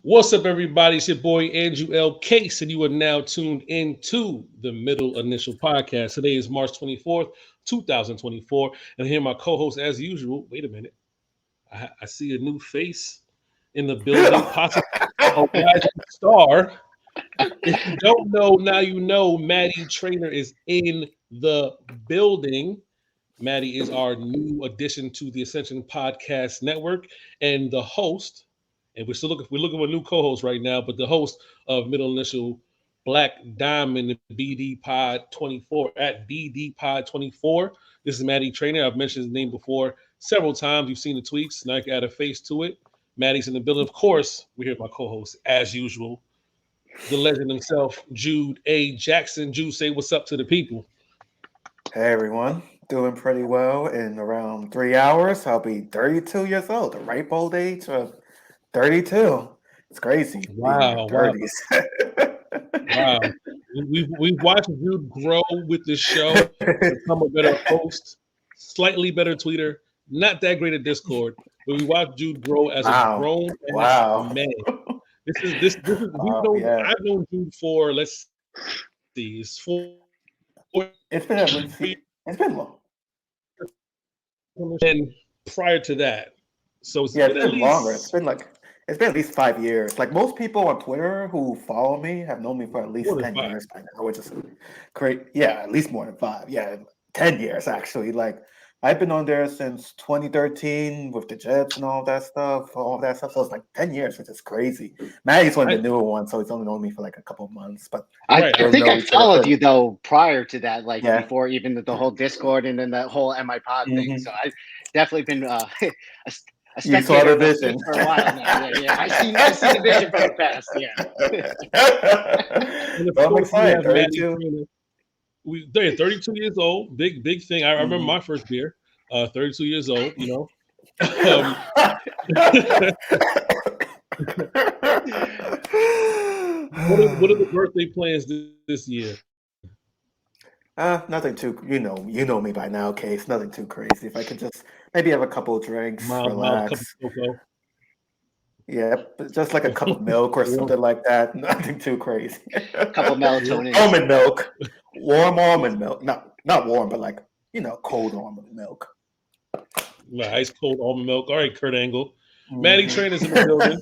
What's up, everybody? It's your boy Andrew L. Case, and you are now tuned into the Middle Initial Podcast. Today is March 24th, 2024, and here my co-host, as usual. Wait a minute. I see a new face in the building, possibly a rising star. If you don't know, now you know. Matty Traynor is in the building. Matty is our new addition to the Ascension Podcast Network and the host. And we're looking for a new co-host right now, but the host of Middle Initial Black Diamond BD Pod 24 at BD Pod 24. This is Matty Traynor. I've mentioned his name before several times. You've seen the tweets. Now I can add a face to it. Matty's in the building. Of course, we're here with my co-host, as usual, the legend himself, Jude A. Jackson. Jude, say what's up to the people. Hey everyone, doing pretty well. In around 3 hours, I'll be 32 years old, the ripe old age of 32. It's crazy. Being in Wow, your wow, 30s. wow. We've watched Jude grow with this show, become a better host, slightly better tweeter, not that great at Discord, but we watched Jude grow as a Wow. grown ass Wow. man. This is Yeah. I've known Jude for let's see, it's 4 It's been at least, it's been long. and prior to that. So it's Yeah, been it's at been longer. least It's been at least 5 years. Like most people on Twitter who follow me have known me for at more least than 10 5. years by now, which is great. Yeah, at least more than 5. Yeah, 10 years actually. Like I've been on there since 2013 with the Jets and all that stuff. So it's like 10 years, which is crazy. Maddie's one of I, the newer ones, so he's only known me for like a couple of months. But I, right. I we'll think know I each other followed for you though prior to that, like yeah. before even the whole Discord and then that whole MI Pod thing. Mhm. So I definitely been a You saw spectator the of those vision. tweets for a while now. Yeah. I see the vision from the past. Yeah. And of Well, I'm course, we excited. have Matty 32. Traynor. They're 32 years old. Big thing. I remember Mhm. my first beer. 32 years old. You know. um, what are the birthday plans this year? Nothing too, you know me by now, Case. Nothing too crazy. If I could just maybe have a couple of drinks, Mild cup of relax. cocoa. Yep, just like a cup of milk or Warm. something like that. Nothing too crazy. Couple melatonins. Almond milk, warm almond milk. Not warm, but like cold almond milk. My ice cold almond milk. All right, Kurt Angle. Matty Mhm. Trainor's in the building.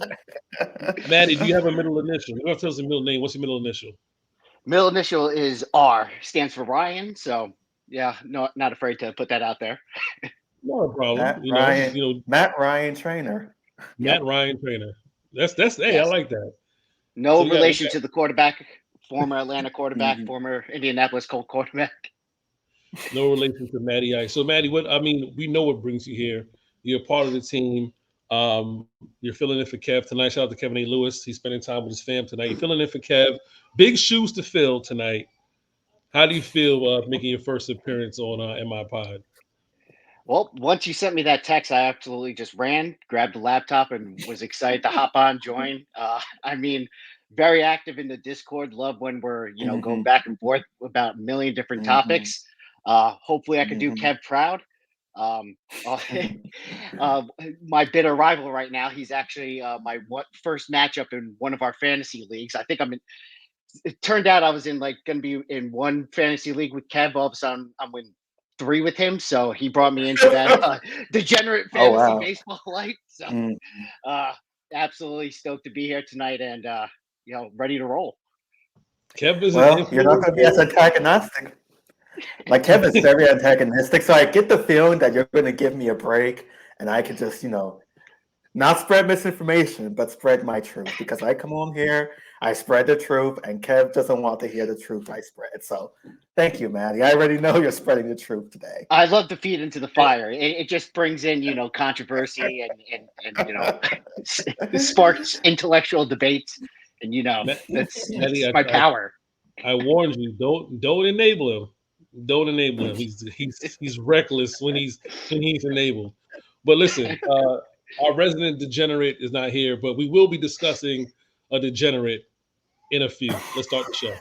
Matty, do you have a middle initial? You're gonna tell us your middle name. What's your middle initial? Middle initial is R, stands for Ryan. So yeah, no, not afraid to put that out there. Not a problem. Matt Ryan Trainer. Matt Yep. Ryan Trainer. That's hey, I Yes. like that. No So we relation got to the quarterback, former Atlanta quarterback, Mhm. former Indianapolis Colt quarterback. no relation to Matty Ice. So Matty, we know what brings you here. You're part of the team. You're filling in for Kev tonight. Shout out to Kevin A. Lewis. He's spending time with his fam tonight. You're filling in for Kev. Big shoes to fill tonight. How do you feel making your first appearance on MI Pod? Well, once you sent me that text, I absolutely just ran, grabbed the laptop, and was excited to hop on, join. I mean, very active in the Discord. Love when we're going Mhm. back and forth about a million different Mhm. topics. Hopefully, I can do Mhm. Kev proud. Um, uh, my bitter rival right now. He's actually my first matchup in one of our fantasy leagues. I think I'm in. It turned out I was in going to be in one fantasy league with Kev. All of a sudden, I'm in 3 with him. So he brought me into that degenerate Oh fantasy wow. baseball life. So Mm. uh, absolutely stoked to be here tonight and ready to roll. Kev is an Well, you're not going to be as influencer. antagonistic. Like Kevin's very antagonistic, so I get the feeling that you're going to give me a break, and I can just, not spread misinformation, but spread my truth. Because I come on here, I spread the truth, and Kev doesn't want to hear the truth I spread. So, thank you, Maddie. I already know you're spreading the truth today. I love to feed into the fire. It just brings in, controversy and sparks intellectual debates. And, that's Matty, my power. I warned you. Don't enable him. Don't enable him. He's reckless when he's enabled. But listen, our resident degenerate is not here, but we will be discussing a degenerate in a few. Let's start the show.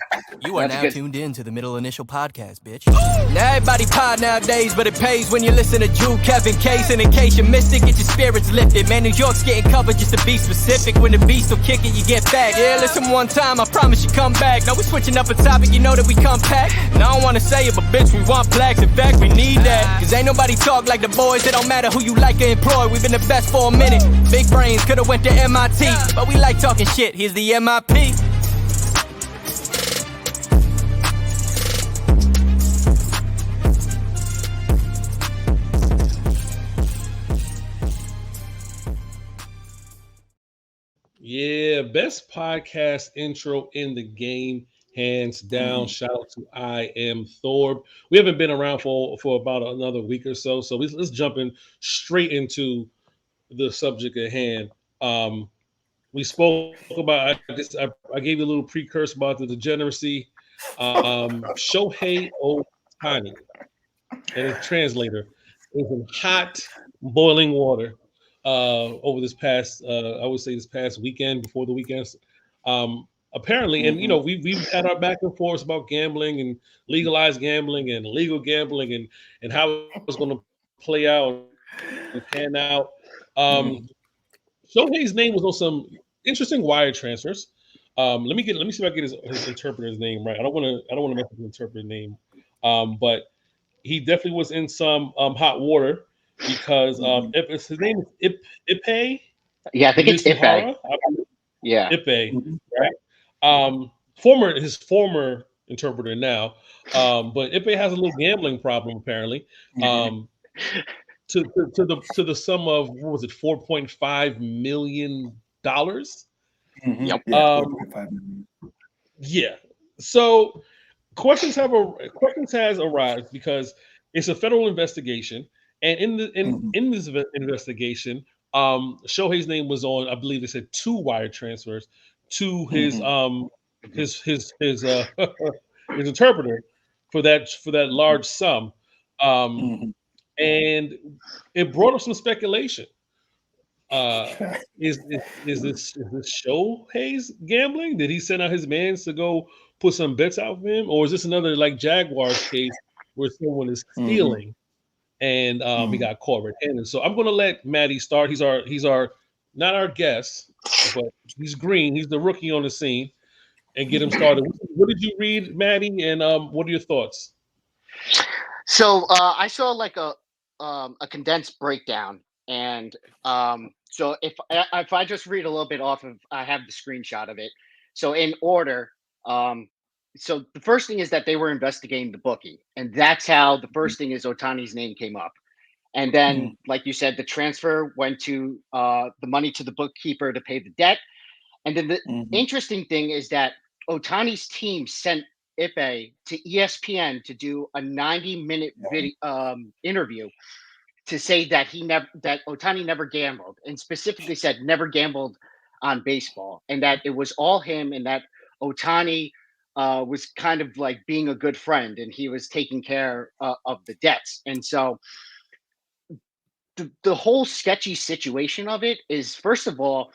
You are That's now good. tuned in to the Middle Initial Podcast, bitch. Now everybody pod nowadays, but it pays when you listen to Jude, Kevin, Case, and in case you missed it, get your spirits lifted. Man, New York's getting covered just to be specific. When the beast will kick it, you get back. Yeah, listen one time, I promise you come back. Now we switching up a topic, you know that we come pack. And I don't wanna say it, but bitch, we want blacks. In fact, we need that. Cause ain't nobody talk like the boys. It don't matter who you like or employ. We've been the best for a minute. Big brains could've went to MIT, but we like talking shit. Here's the MIP. Yeah, best podcast intro in the game, hands down. Shout out to I Am Thorb. We haven't been around for about another week or so, so let's jump in straight into the subject at hand. We spoke about. I gave you a little precursor about the degeneracy. Shohei Ohtani and his translator is in hot boiling water. Over this past, I would say this past weekend, before the weekends, apparently, and we've had our back and forth about gambling and legalized gambling and illegal gambling and how it's going to play out and pan out. Shohei's name was on some interesting wire transfers. Let me see if I get his interpreter's name right. I don't want to mess up the interpreter's name, but he definitely was in some hot water. Because if his name is Ipe, Yeah, I think it's Ipe. Yeah, Ipe, right? His former interpreter now, but Ipe has a little gambling problem apparently. To the sum of what was it, $4.5 million? Yep. Yeah. So questions has arisen because it's a federal investigation. And in this investigation, Shohei's name was on. I believe they said 2 wire transfers to his his interpreter for that large sum, and it brought up some speculation. Is this Shohei's gambling? Did he send out his mans to go put some bets out for him, or is this another like Jaguars case where someone is stealing? And he got caught red-handed. So I'm going to let Matty start. He's our not our guest, but he's green. He's the rookie on the scene, and get him started. What did you read, Matty? And what are your thoughts? So I saw like a condensed breakdown, and so if I just read a little bit off of, I have the screenshot of it. So in order, so the first thing is that they were investigating the bookie, and that's how the first thing is Ohtani's name came up. And then, like you said, the transfer went to the money to the bookkeeper to pay the debt. And then the interesting thing is that Ohtani's team sent Ipe to ESPN to do a 90-minute video interview to say that Ohtani never gambled, and specifically said never gambled on baseball, and that it was all him, and that Ohtani was kind of like being a good friend, and he was taking care of the debts. And so the whole sketchy situation of it is, first of all,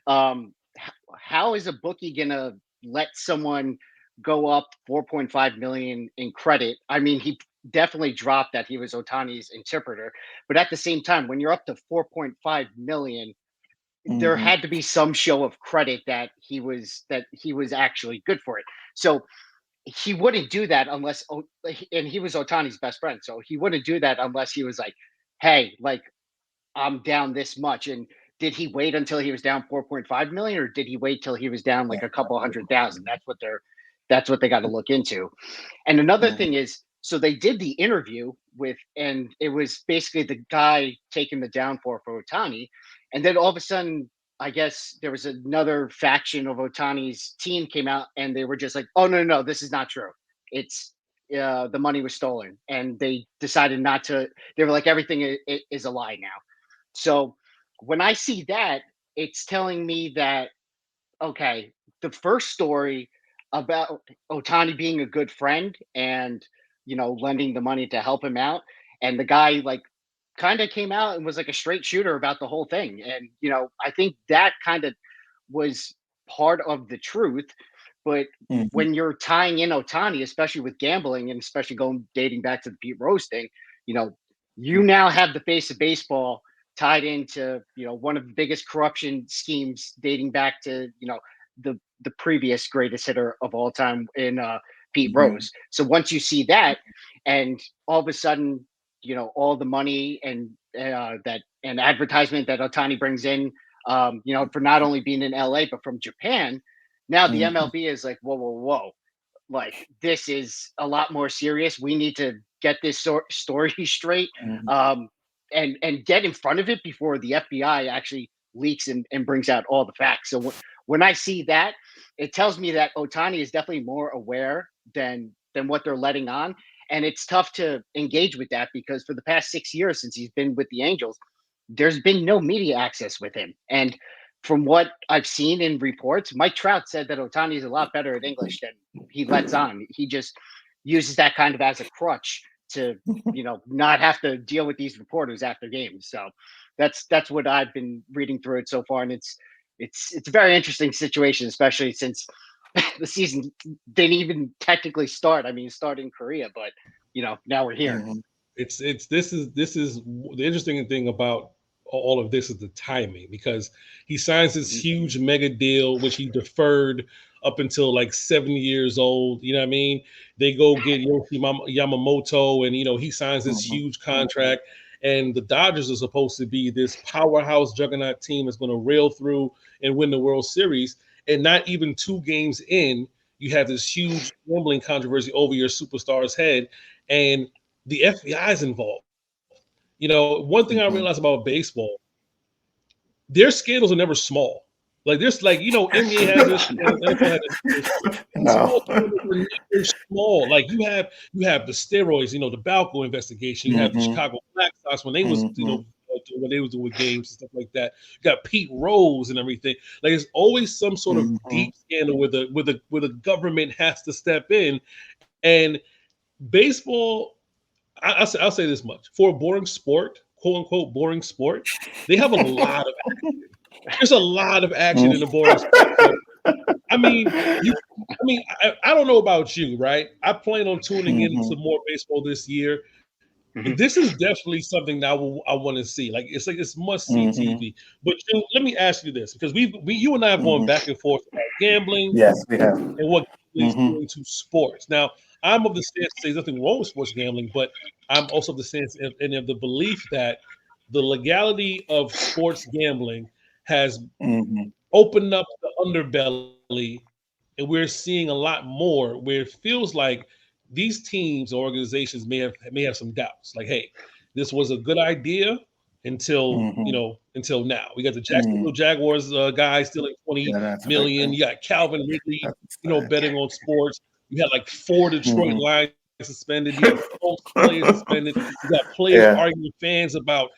how is a bookie gonna let someone go up 4.5 million in credit? I mean, he definitely dropped that he was Ohtani's interpreter, but at the same time, when you're up to 4.5 million, there had to be some show of credit that he was actually good for it. So he wouldn't do that unless, and he was Ohtani's best friend, so he wouldn't do that unless he was like, hey, like, I'm down this much. And did he wait until he was down 4.5 million, or did he wait till he was down like a couple 100,000? That's what they got to look into. And another thing is, so they did the interview with, and it was basically the guy taking the downpour for Ohtani. And then all of a sudden, I guess there was another faction of Ohtani's team came out, and they were just like, oh, no, this is not true. It's the money was stolen. And they decided not to, they were like, everything is a lie now. So when I see that, it's telling me that, okay, the first story about Ohtani being a good friend and, lending the money to help him out, and the guy like kind of came out and was like a straight shooter about the whole thing. And, I think that kind of was part of the truth. But Mhm. when you're tying in Otani, especially with gambling and especially dating back to the Pete Rose thing, you now have the face of baseball tied into one of the biggest corruption schemes dating back to the previous greatest hitter of all time in Pete Mhm. Rose. So once you see that, and all of a sudden, all the money and that and advertisement that Otani brings in, for not only being in LA but from Japan, now the Mhm. MLB is like, whoa, whoa, whoa. Like, this is a lot more serious. We need to get this story straight, Mhm. and get in front of it before the FBI actually leaks and brings out all the facts. So when I see that, it tells me that Otani is definitely more aware than what they're letting on. And it's tough to engage with that because for the past 6 years since he's been with the Angels, there's been no media access with him. And from what I've seen in reports, Mike Trout said that Otani is a lot better at English than he lets on. He just uses that kind of as a crutch to, not have to deal with these reporters after games. So that's what I've been reading through it so far, and it's a very interesting situation, especially since the season didn't even technically start. I mean, it started in Korea, but now we're here. Mhm. It's this is the interesting thing about all of this is the timing, because he signs this Mhm. huge mega deal which he deferred up until like 70 years old. You know what I mean? They go get Yamamoto, and he signs this Mhm. huge contract. And the Dodgers are supposed to be this powerhouse juggernaut team that's going to rail through and win the World Series. And not even 2 games in, you have this huge gambling controversy over your superstar's head, and the FBI is involved. One thing I Mhm. realized about baseball, their scandals are never small. Like there's like NBA has their scandals, NFL has their scandals. No. Baseball scandals are never small. Like you have the steroids, the Balco investigation. You have the Mhm. Chicago Black Sox when they was Mhm. when they was doing games and stuff like that. You got Pete Rose and everything. Like it's always some sort of Mhm. deep scandal where the government has to step in. And baseball, I'll say this much: for a boring sport, quote unquote boring sport, they have a lot of action. There's a lot of action in the boring sport. So I mean, I don't know about you, right? I plan on tuning into Mhm. more baseball this year. Mhm. This is definitely something that I want to see. Like it's must see Mhm. TV. But let me ask you this, because you and I have gone Mhm. back and forth about gambling Yes, we have. and what gambling is Mhm. doing to sports. Now, I'm of the stance to say there's nothing wrong with sports gambling, but I'm also of the stance and of the belief that the legality of sports gambling has Mhm. opened up the underbelly, and we're seeing a lot more where it feels like these teams or organizations may have some doubts. Like, hey, this was a good idea until Mhm. until now. We got the Mhm. Jacksonville Jaguars guy stealing 20 Yeah, that's a big million. thing. You got Calvin Ridley, That's insane. betting on sports. You had like 4 Detroit Mhm. Lions suspended. You had Colts players suspended. You got players Yeah. arguing with fans about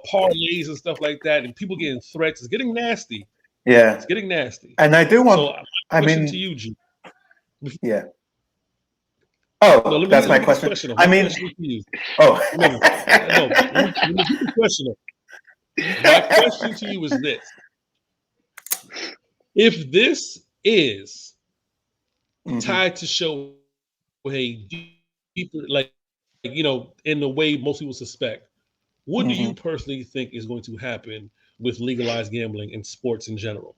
parlays and stuff like that, and people getting threats. It's getting nasty. Yeah. It's getting nasty. And I do So want. my I question to mean, you, Jude. yeah. No, Oh, let me that's let me my get this question. question up. I My mean, question to you. oh. No, no. Let me get the question up. My question to you is this: if this is Mhm. tied to show a deeper, like in the way most people suspect, what do you Mhm. personally think is going to happen with legalized gambling in sports in general?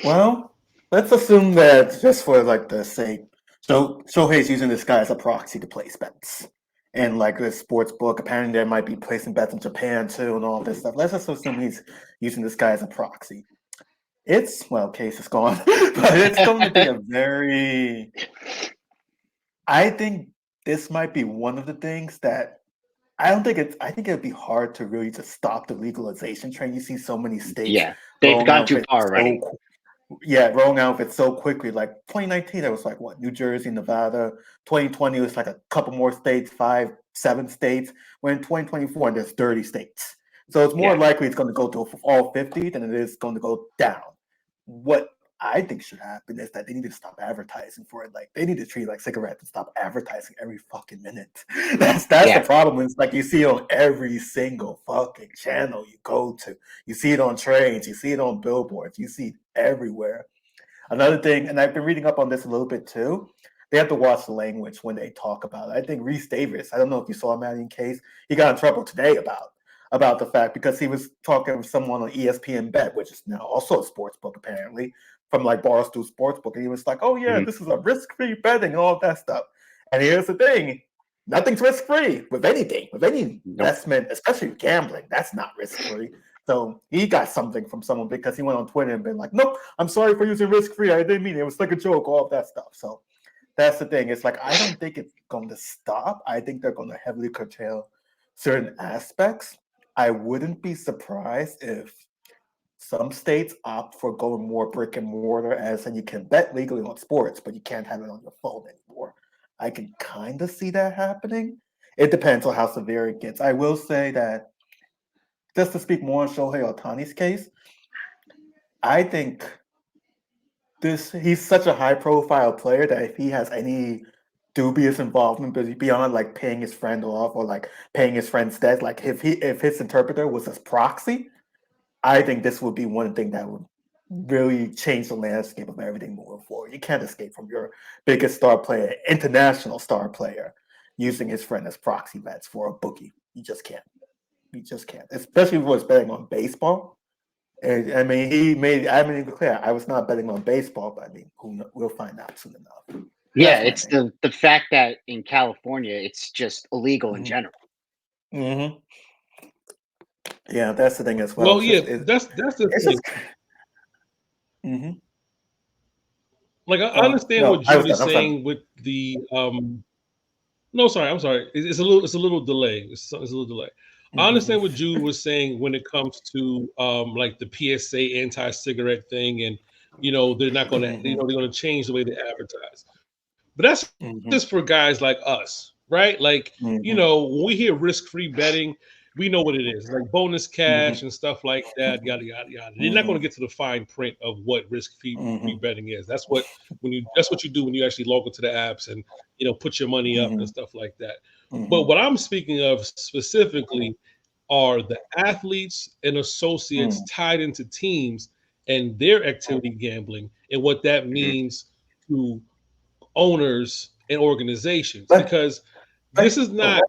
Well, let's assume that just for like the sake, so Shohei's using this guy as a proxy to place bets. And like this sports book, apparently they might be placing bets in Japan too and all this stuff. Let's just assume he's using this guy as a proxy. Case is gone, but it's going to be a very. I think this might be one of the things that I don't think it's. I think it'd be hard to really just stop the legalization train. You see so many states Yeah, they've rolling gone out too with far already. rolling out with so quickly. Like 2019, there was like what, New Jersey, Nevada. 2020 was like a couple more states, 5, 7 states. When in 2024, there's 30 states. So it's more Yeah. likely it's going to go to all 50 than it is going to go down. What I think should happen is that they need to stop advertising for it. Like they need to treat it like cigarettes and stop advertising every fucking minute. That's the Yeah. problem. It's like you see it on every single fucking channel you go to. You see it on trains. You see it on billboards. You see it everywhere. Another thing, and I've been reading up on this a little bit too, they have to watch the language when they talk about it. I think Reese Davis, I don't know if you saw Matty in case, he got in trouble today about the fact because he was talking with someone on ESPN Bet, which is now also a sports book apparently, from like Barstool Sportsbook, and he was like, "Oh yeah, this is a risk-free betting and all that stuff." And here's the thing: nothing's risk-free with anything, with any investment, especially gambling. That's not risk-free. So he got something from someone because he went on Twitter and been like, "Nope, I'm sorry for using risk-free. I didn't mean it. It was like a joke." All of that stuff. So that's the thing. It's like I don't think it's going to stop. I think they're going to heavily curtail certain aspects. I wouldn't be surprised if some states opt for going more brick and mortar, as in you can bet legally on sports, but you can't have it on your phone anymore. I can kind of see that happening. It depends on how severe it gets. I will say that, just to speak more on Shohei Ohtani's case, I think he's such a high-profile player that if he has any dubious involvement beyond like paying his friend off or like paying his friend's debt, like if his interpreter was his proxy, I think this would be one thing that would really change the landscape of everything moving forward. You can't escape from your biggest star player, international star player, using his friend as proxy bets for a bookie. You just can't. You just can't. Especially if he was betting on baseball. And, I mean, I made it clear, I was not betting on baseball, but I mean, we'll find out soon enough. Yeah, it's the fact that in California, it's just illegal in general. Mm-hmm. Yeah, that's the thing as well. Well, that's the thing. Like I understand what Jude is saying with the No, sorry, I'm sorry. It's a little delay. It's a little delay. I understand what Jude was saying when it comes to like the PSA anti-cigarette thing, and they're not going to they're going to change the way they advertise. But that's just for guys like us, right? Like when we hear risk-free betting, we know what it is, like bonus cash and stuff like that, yada yada yada. They're not going to get to the fine print of what risk-free betting is. That's what you do when you actually log into the apps and put your money up and stuff like that. But what I'm speaking of specifically are the athletes and associates tied into teams and their activity gambling and what that means to owners and organizations, because this is not.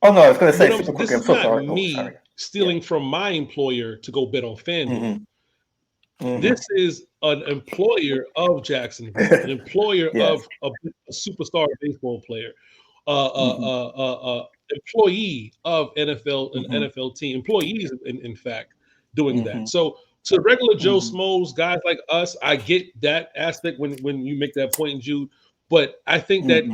Oh no, I was going to say this is not me stealing from my employer to go bet on FanDuel. This is an employer of Jacksonville, an employer of a superstar baseball player, employee of NFL team, employees in fact doing that. So to regular Joe Schmoes, guys like us, I get that aspect when you make that point, Jude. But I think that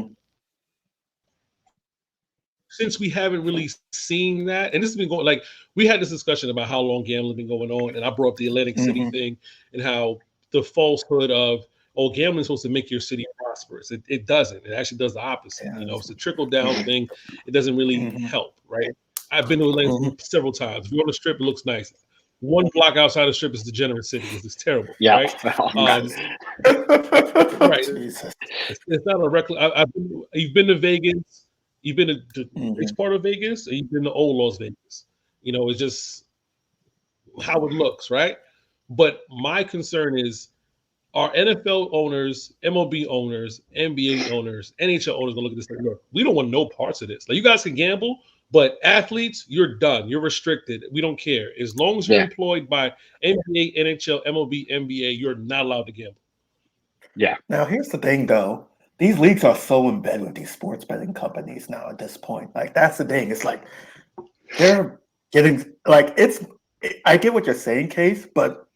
since we haven't really seen that, and this has been going, like we had this discussion about how long gambling has been going on, and I brought up the Atlantic City thing and how the falsehood of gambling is supposed to make your city prosperous. It doesn't. It actually does the opposite. It's a trickle down thing. It doesn't really help, right? I've been to Atlanta several times. If you're on the Strip, it looks nice. One block outside the Strip is Degenerate City. It's terrible, right? Right. It's not a reckless. You've been to Vegas. You've been to the next part of Vegas, or you've been to old Las Vegas. It's just how it looks, right? But my concern is, are NFL owners, MLB owners, NBA owners, NHL owners gonna look at this like, look, we don't want no parts of this. Like, you guys can gamble, but athletes, you're done. You're restricted. We don't care. As long as you're employed by NBA, NHL, MLB, NBA, you're not allowed to gamble. Yeah. Now, here's the thing, though. These leagues are so embedded with these sports betting companies now at this point. Like, that's the thing. It's like they're getting like I get what you're saying, Case, but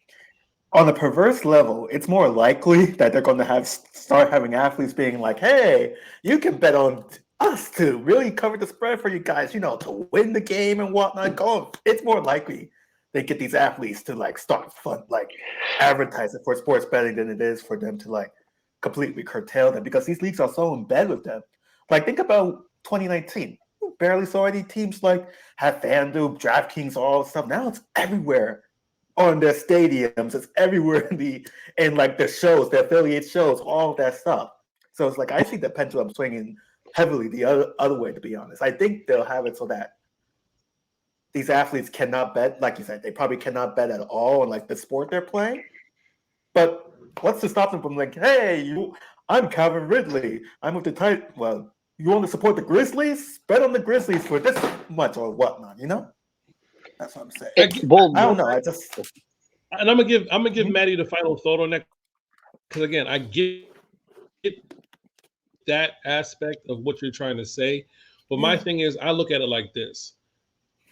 on a perverse level, it's more likely that they're going to start having athletes being like, "Hey, you can bet on us to really cover the spread for you guys, to win the game and whatnot." It's more likely they get these athletes to like start advertising for sports betting than it is for them to like completely curtail them, because these leagues are so embedded with them. Like, think about 2019. You barely saw any teams like have FanDuel, DraftKings, all that stuff. Now it's everywhere on their stadiums. It's everywhere in like the shows, the affiliate shows, all of that stuff. So it's like I see the pendulum swinging heavily the other way, to be honest. I think they'll have it so that these athletes cannot bet, like you said, they probably cannot bet at all on like the sport they're playing. But what's to stop them from like, hey, I'm Calvin Ridley. I'm with the tight. Well, you want to support the Grizzlies? Bet on the Grizzlies for this much or whatnot. That's what I'm saying. I don't know. I just. And I'm gonna give Matty the final thought on that, because again, I get that aspect of what you're trying to say, but my thing is, I look at it like this.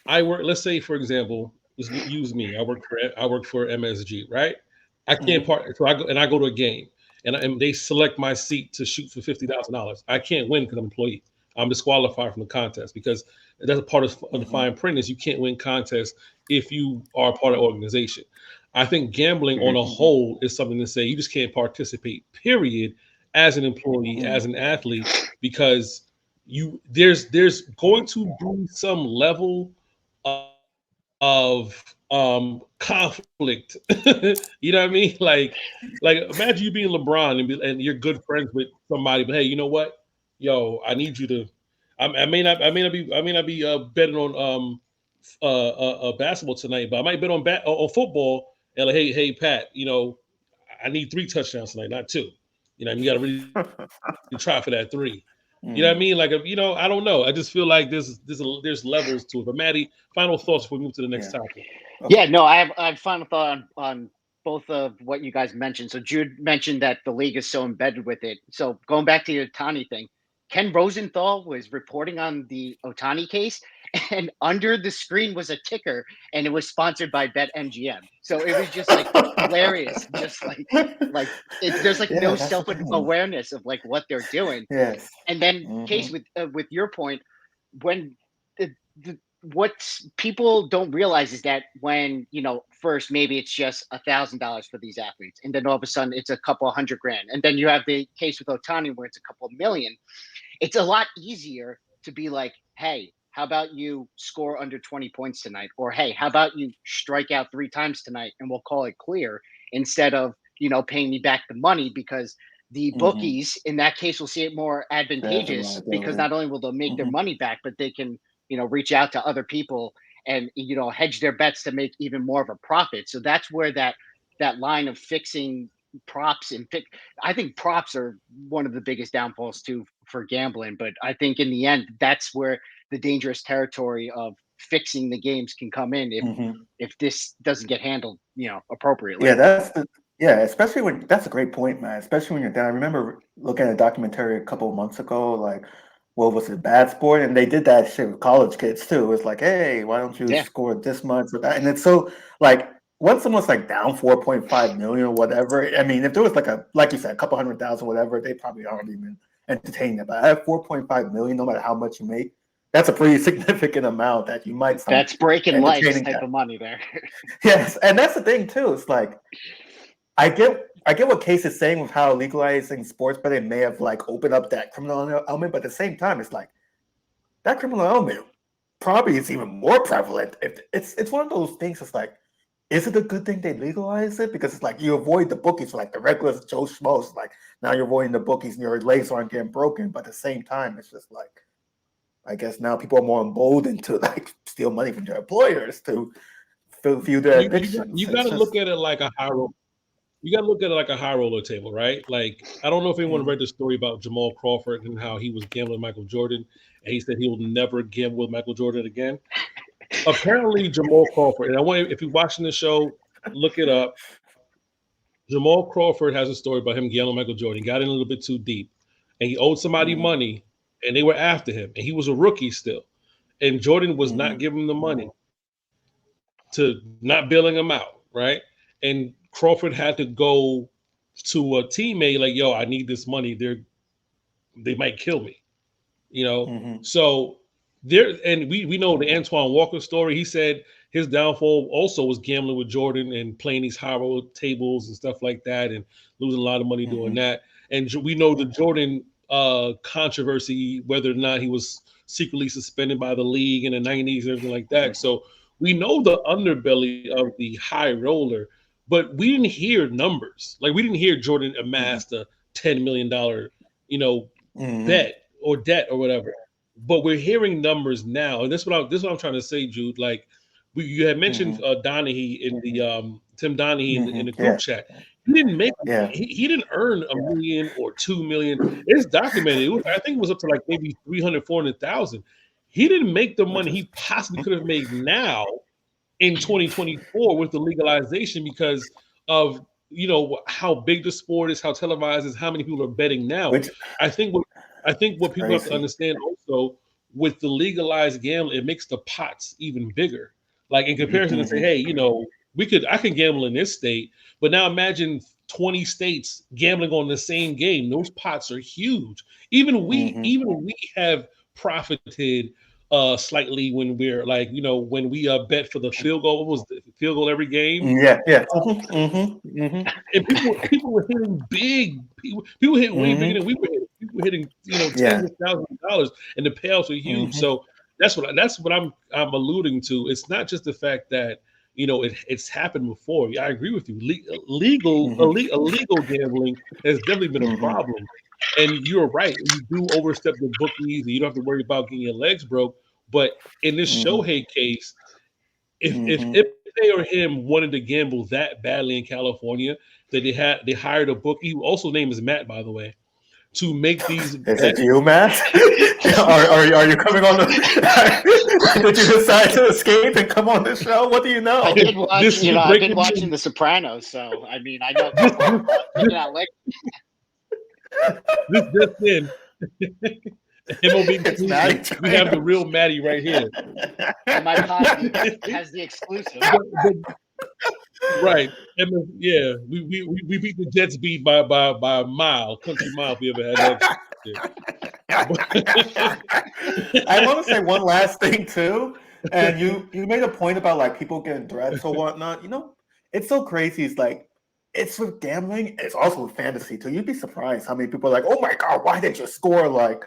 I work. Let's say, for example, use me. I work for MSG, right? I can't so I go to a game, and they select my seat to shoot for $50,000. I can't win because I'm an employee. I'm disqualified from the contest because that's a part of the fine print is you can't win contests if you are part of the organization. I think gambling on a whole is something to say you just can't participate, period, as an employee, as an athlete, because there's going to be some level of conflict. You know what I mean? Like imagine you being LeBron and you're good friends with somebody, but hey, you know what? Yo, I need you to. I may not be betting on basketball tonight, but I might bet on football. And like, hey, Pat, I need 3 touchdowns tonight, not 2. You got to really try for that 3. You know what I mean? Like, I don't know. I just feel like there's levels to it. But Matty, final thoughts before we move to the next topic. Yeah, no, I have final thought on both of what you guys mentioned. So Jude mentioned that the league is so embedded with it. So going back to the Ohtani thing, Ken Rosenthal was reporting on the Ohtani case, and under the screen was a ticker, and it was sponsored by BetMGM. So it was just like hilarious, just like there's like no self-awareness of like what they're doing. Yes. And then Case with your point, when what people don't realize is that when first maybe it's just $1,000 for these athletes, and then all of a sudden it's a couple $100,000, and then you have the case with Ohtani where it's a couple million. It's a lot easier to be like, hey, how about you score under 20 points tonight? Or, hey, how about you strike out 3 times tonight and we'll call it clear, instead of, paying me back the money, because the bookies in that case will see it more advantageous, because not only will they make their money back, but they can, reach out to other people and, hedge their bets to make even more of a profit. So that's where that line of fixing props I think props are one of the biggest downfalls too for gambling, but I think in the end that's where the dangerous territory of fixing the games can come in if this doesn't get handled appropriately. Especially when that's a great point, man, especially when you're down. I remember looking at a documentary a couple of months ago, like what was it, Bad Sport, and they did that shit with college kids too. It was like, hey, why don't you score this much or that? And it's so like once someone's like down 4.5 million or whatever, I mean, if there was like you said, a couple 100,000, whatever, they probably aren't even entertaining it. But I have 4.5 million, no matter how much you make, that's a pretty significant amount that you might. That's breaking life type of money there. Yes, and that's the thing too. It's like I get what Case is saying with how legalizing sports betting may have like opened up that criminal element, but at the same time, it's like that criminal element probably is even more prevalent. If it's one of those things. It's like, is it a good thing they legalize it? Because it's like you avoid the bookies for like the regular Joe Schmoes. Like now you're avoiding the bookies and your legs aren't getting broken. But at the same time, it's just like, I guess now people are more emboldened to like steal money from their employers to fuel their addictions. You got to look at it like a high roller. You got to look at it like a high roller table, right? Like, I don't know if anyone read the story about Jamal Crawford and how he was gambling with Michael Jordan, and he said he will never gamble with Michael Jordan again. Apparently, Jamal Crawford, and I want, if you're watching the show, look it up. Jamal Crawford has a story about him gambling with Michael Jordan. He got in a little bit too deep, and he owed somebody money, and they were after him, and he was a rookie still. And Jordan was not giving him the money, to not bailing him out, right? And Crawford had to go to a teammate like, yo, I need this money. They might kill me, So there, and we know the Antoine Walker story. He said his downfall also was gambling with Jordan and playing these high roller tables and stuff like that, and losing a lot of money doing that. And we know the Jordan controversy, whether or not he was secretly suspended by the league in the 90s and everything like that. So we know the underbelly of the high roller. But we didn't hear numbers. Like, we didn't hear Jordan amassed a $10 million, bet or debt or whatever. but we're hearing numbers now, and this is what I'm trying to say, Jude. Like you had mentioned Donahue in the Tim Donahue in the group chat. He didn't make he didn't earn $1 million or $2 million. It's documented. I think it was up to like maybe 300,000-400,000. He didn't make the money he possibly could have made now in 2024 with the legalization because of how big the sport is, how televised is, how many people are betting now. I think what people have to understand also, with the legalized gambling, it makes the pots even bigger. Like in comparison to say, hey, I can gamble in this state, but now imagine 20 states gambling on the same game. Those pots are huge. Even we have profited slightly when we're like, when we bet for the field goal. What was the field goal every game? And people were hitting big. People hit way bigger than we were hitting. People were hitting, tens of thousands of dollars, and the payouts were huge. So that's what I'm alluding to. It's not just the fact that it's happened before. Yeah, I agree with you. Illegal gambling has definitely been a problem. And you're right. You do overstep the bookies, and you don't have to worry about getting your legs broke. But in this Shohei case, if they or him wanted to gamble that badly in California, that they hired a bookie, who also name is Matt, by the way, to make these. Is it you, Matt? are you coming on the? Did you decide to escape and come on the show? What do you know? I did watch. I've been watching The Sopranos, so I mean, I know. This just in. MOB, we have the real Matty right here. And my podcast has the exclusive. Right. Yeah. We beat the Jets beat by a mile, country mile, if we ever had that. I want to say one last thing too. And you made a point about like people getting threats or whatnot. It's so crazy. It's like it's with gambling, it's also with fantasy too. You'd be surprised how many people are like, oh my God, why did you score like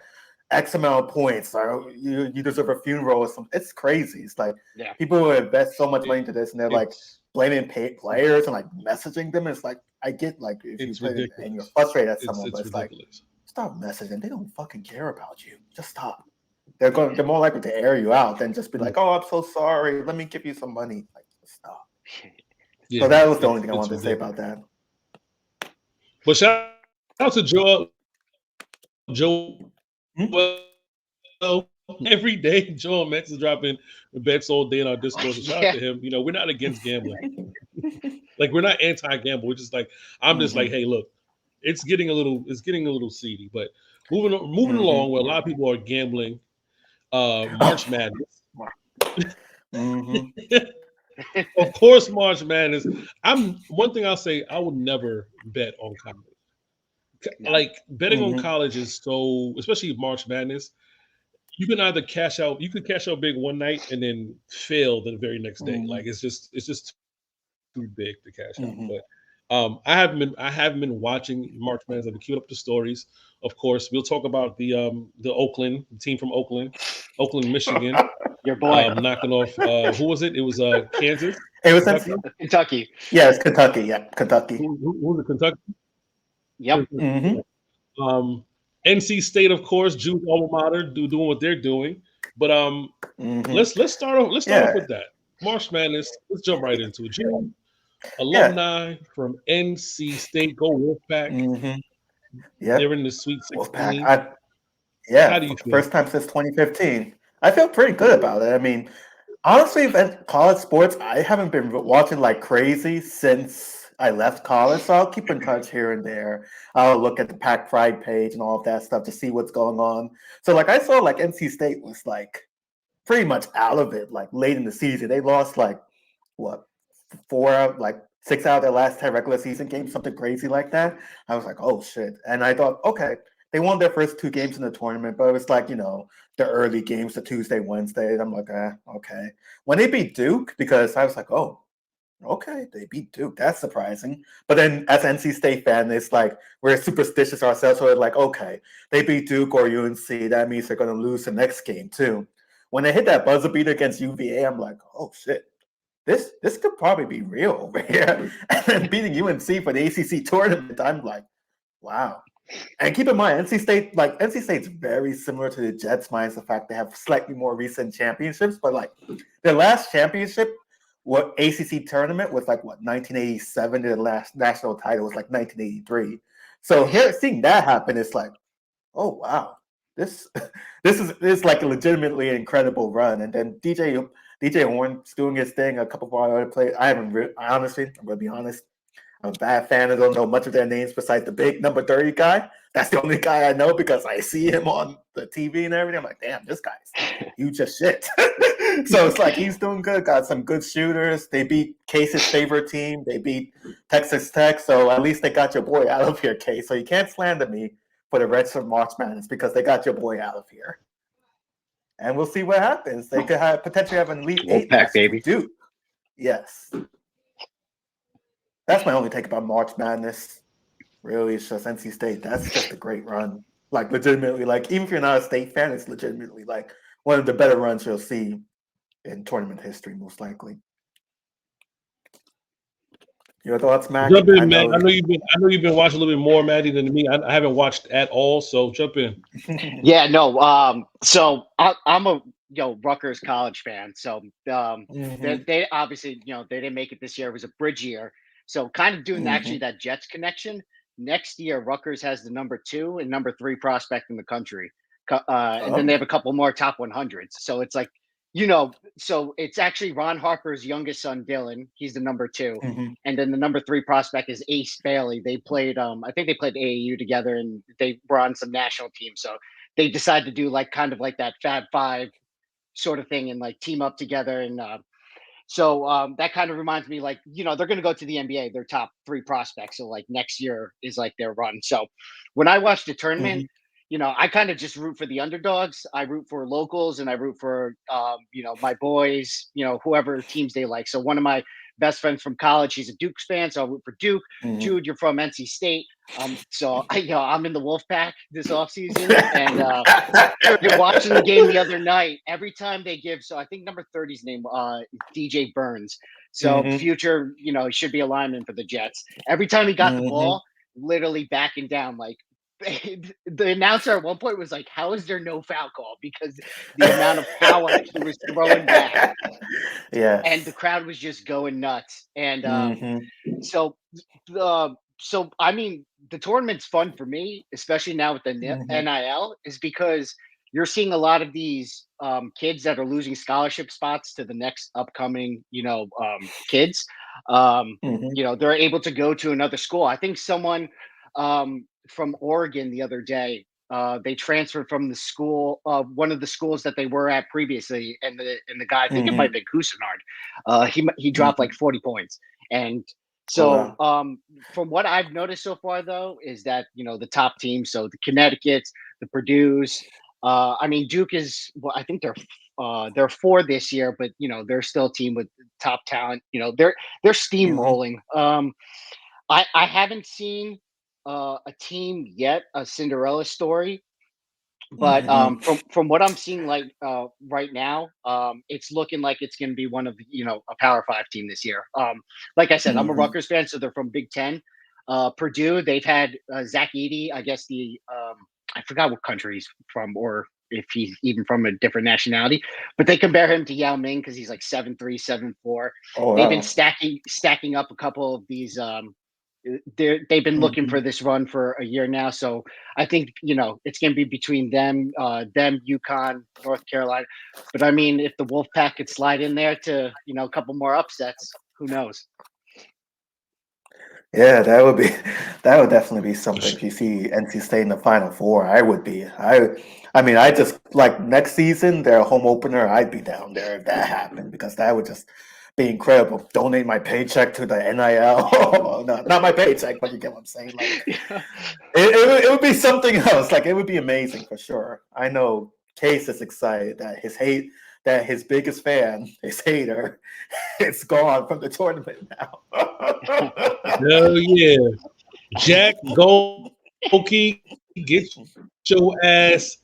X amount of points? You deserve a funeral or something. It's crazy. It's like people who invest so much money into this, and they're like blaming players and like messaging them. It's like I get like if you play it and you're frustrated at someone, but it's like stop messaging. They don't fucking care about you. Just stop. They're more likely to air you out than just be like, oh, I'm so sorry. Let me give you some money. Like stop. So that was the only thing I wanted to say about that. But shout out to Joe. Every day, Joel Metz is dropping bets all day in our Discord. So shout out to him. We're not against gambling. Like we're not anti-gamble. We're just like I'm just like, hey, look, it's getting a little seedy. But moving along, where a lot of people are gambling, March Madness. Of course, March Madness. One thing I'll say, I would never bet on college. Like betting on college is so, especially March Madness. You can either cash out big one night and then fail the very next day. Like it's just too big to cash out. But I haven't been watching March Madness. I've been queued up the stories. Of course, we'll talk about the team from Oakland, Michigan. Your boy knocking off who was it? It was Kansas. It was Kentucky. Yeah, it's Kentucky. Yeah, Kentucky. Who was it? Kentucky. Yep. NC State, of course, Jude alma mater, doing what they're doing. But let's start off with that. March Madness. Let's jump right into it. Jude, alumni from NC State, go Wolfpack. They're in the Sweet 16. How do you feel? First time since 2015. I feel pretty good about it. I mean, honestly, in college sports, I haven't been watching like crazy since I left college, so I'll keep in touch here and there. I'll look at the Pac Pride page and all of that stuff to see what's going on. So, like, I saw like NC State was like pretty much out of it, like late in the season. They lost like what 6 out of their last 10 regular season games, something crazy like that. I was like, oh shit, and I thought, okay, they won their first 2 games in the tournament, but it was like the early games, the Tuesday, Wednesday. And I'm like, okay. When they beat Duke, because I was like, oh. Okay, they beat Duke. That's surprising. But then as an NC State fan, it's like we're superstitious ourselves. So we're like, okay, they beat Duke or UNC. That means they're going to lose the next game too. When they hit that buzzer beater against UVA, I'm like, oh shit, this could probably be real over here. And then beating UNC for the ACC tournament, I'm like, wow. And keep in mind, NC State's very similar to the Jets, minus the fact they have slightly more recent championships. But like their last championship, what ACC tournament was like 1987. Their last national title was like 1983. So here, seeing that happen, it's like, oh wow, this is like a legitimately incredible run. And then DJ Horn's doing his thing. A couple of our other players. I'm gonna be honest. I'm a bad fan. I don't know much of their names besides the big number 30 guy. That's the only guy I know because I see him on the TV and everything. I'm like, damn, this guy's huge as shit. So it's like he's doing good. Got some good shooters. They beat Case's favorite team. They beat Texas Tech. So at least they got your boy out of here, Case. So you can't slander me for the Reds of March Madness because they got your boy out of here. And we'll see what happens. They could potentially have an Elite Eight. Wolfpack, baby. Dude. Yes. That's my only take about March Madness. Really, it's just NC State. That's just a great run. Like, legitimately, like, even if you're not a State fan, it's legitimately, like, one of the better runs you'll see in tournament history, most likely. Your thoughts, Matt? Jump in, man. I know you've been watching a little bit more, Matty, than me. I haven't watched at all, so jump in. Yeah, no. So I'm a Rutgers College fan. So they obviously they didn't make it this year. It was a bridge year. So kind of doing actually that Jets connection. Next year, Rutgers has the number 2 and number 3 prospect in the country. And then they have a couple more top 100s. So it's like, so it's actually Ron Harper's youngest son, Dylan. He's the number 2. And then the number 3 prospect is Ace Bailey. They played, I think they played AAU together and they were on some national teams. So they decided to do like kind of like that Fab Five sort of thing and like team up together. And so that kind of reminds me, like, they're going to go to the NBA, their top 3 prospects. So like next year is like their run. So when I watch the tournament, I kind of just root for the underdogs. I root for locals and I root for, my boys, whoever teams they like. So one of my best friends from college, he's a Dukes fan. So I root for Duke. Jude, you're from NC State. So I'm in the Wolfpack this offseason and you're watching the game the other night. Every time they give, so I think number 30's name DJ Burns. So future, he should be a lineman for the Jets. Every time he got the ball, literally backing down, like the announcer at one point was like, "How is there no foul call?" Because the amount of power he was throwing back. Yeah, and the crowd was just going nuts. And so I mean, the tournament's fun for me, especially now with the NIL, is because you're seeing a lot of these kids that are losing scholarship spots to the next upcoming, kids. They're able to go to another school. I think someone from Oregon the other day, they transferred from the school, one of the schools that they were at previously, and the guy, I think it might be Cousinard. He dropped like 40 points, and so from what I've noticed so far, though, is that the top teams, so the Connecticut's, the Purdue's, I mean Duke is, well, I think they're 4 this year, but they're still a team with top talent. They're steamrolling. I haven't seen a team yet, a Cinderella story, but from what I'm seeing, like right now, it's looking like it's going to be one of a Power 5 team this year. Like I said, I'm a Rutgers fan, so they're from Big Ten. Purdue, they've had Zach Edey, I guess I forgot what country he's from, or if he's even from a different nationality, but they compare him to Yao Ming because he's like 7'3", 7'4". They've been stacking up a couple of these. They've been looking for this run for a year now, so I think it's going to be between them, UConn, North Carolina. But I mean, if the Wolfpack could slide in there to a couple more upsets, who knows? Yeah, that would definitely be something. If you see NC State in the Final Four, I would be. I mean, I just like next season their home opener. I'd be down there if that happened because that would just be incredible. Donate my paycheck to the NIL. No, not my paycheck, but you get what I'm saying. Like, it would be something else. Like, it would be amazing for sure. I know Case is excited that his biggest fan, his hater, is gone from the tournament now. Hell yeah. Jack Gohlke, get your ass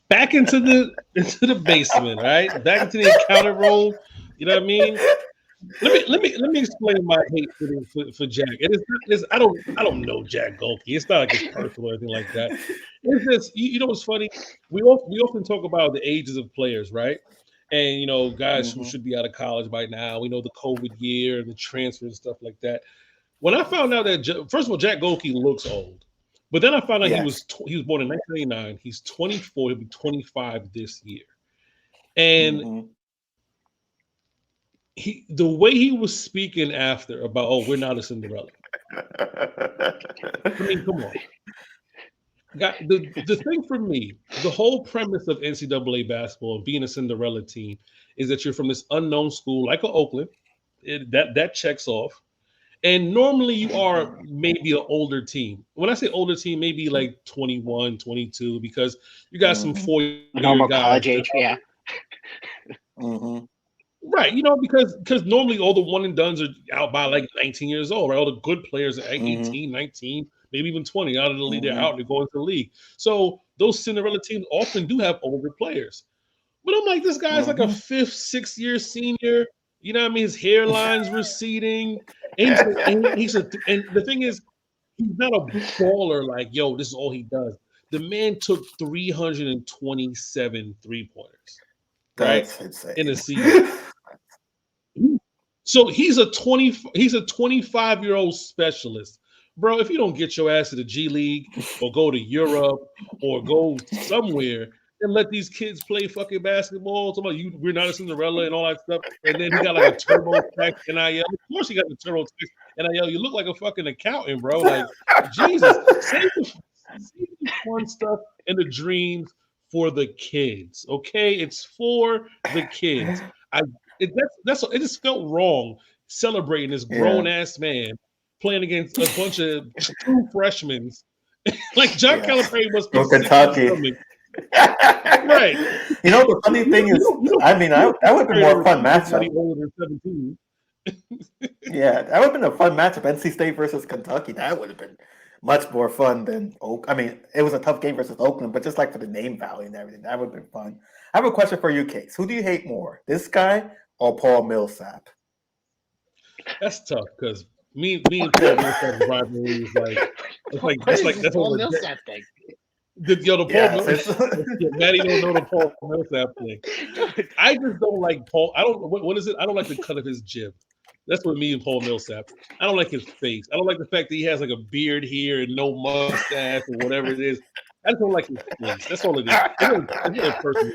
back into the basement, right? Back into the encounter role. You know what I mean? let me explain my hate for Jack. I don't know Jack Gohlke. It's not like it's personal or anything like that. It's just you know what's funny? We often talk about the ages of players, right? And guys who should be out of college by now. We know the COVID year and the transfer and stuff like that. When I found out that first of all, Jack Gohlke looks old, but then I found out he was born in 1989. He's 24. He'll be 25 this year, and the way he was speaking after about, we're not a Cinderella. I mean, come on. The thing for me, the whole premise of NCAA basketball and being a Cinderella team is that you're from this unknown school like Oakland. That checks off. And normally you are maybe an older team. When I say older team, maybe like 21, 22, because you got some 4-year normal guys. College age, yeah. Right, because normally all the one and dones are out by like 19 years old, right? All the good players are 18, 19, maybe even 20 out of the league. They're out, they're going to the league. So those Cinderella teams often do have older players. But I'm like, this guy's like a 5th, 6th-year senior. You know what I mean? His hairline's receding. And the thing is, he's not a baller like, yo, this is all he does. The man took 327 3-pointers, right? That's insane. In a season. So he's a 25-year-old specialist. Bro, if you don't get your ass to the G League or go to Europe or go somewhere and let these kids play fucking basketball, we're not a Cinderella and all that stuff, and then he got like a TurboTax NIL. Of course he got the TurboTax NIL. You look like a fucking accountant, bro. Like, Jesus. Save the fun stuff and the dreams for the kids, okay? It's for the kids. It just felt wrong celebrating this grown-ass man playing against a bunch of true freshmen. Like, John Calipari must be Kentucky. Right. The funny thing is, that would have been more fun matchup. Yeah, that would have been a fun matchup. NC State versus Kentucky. That would have been much more fun than it was a tough game versus Oakland, but just like for the name value and everything, that would have been fun. I have a question for you, Case. Who do you hate more, this guy or Paul Millsap? That's tough because me and Paul Millsap's rivalry is that's Paul Millsap thing. The Paul Millsap. Matty don't know the Paul Millsap thing. I just don't like Paul. I don't. What is it? I don't like the cut of his jib. That's what me and Paul Millsap. I don't like his face. I don't like the fact that he has like a beard here and no mustache or whatever it is. I just don't like his face. That's all it is. It's really personal.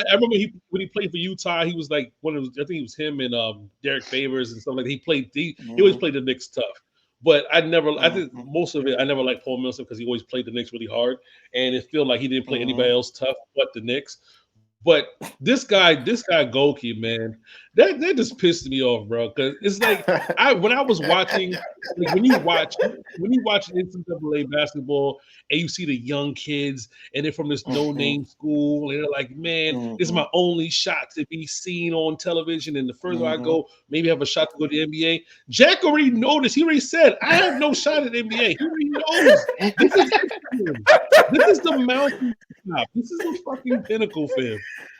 I remember when he played for Utah, he was like I think it was him and Derek Favors and stuff like that. He always played the Knicks tough. But I think most of it, I never liked Paul Millsap because he always played the Knicks really hard. And it felt like he didn't play anybody else tough but the Knicks. But this guy Gohlke, man, that just pissed me off, bro. Because it's like when I was watching, like when you watch NCAA basketball and you see the young kids and they're from this no-name school and they're like, man, this is my only shot to be seen on television. And the further I go, maybe I have a shot to go to the NBA. Jack already noticed. He already said, I have no shot at the NBA. He already knows. This is the mountain top. This is the fucking pinnacle for him.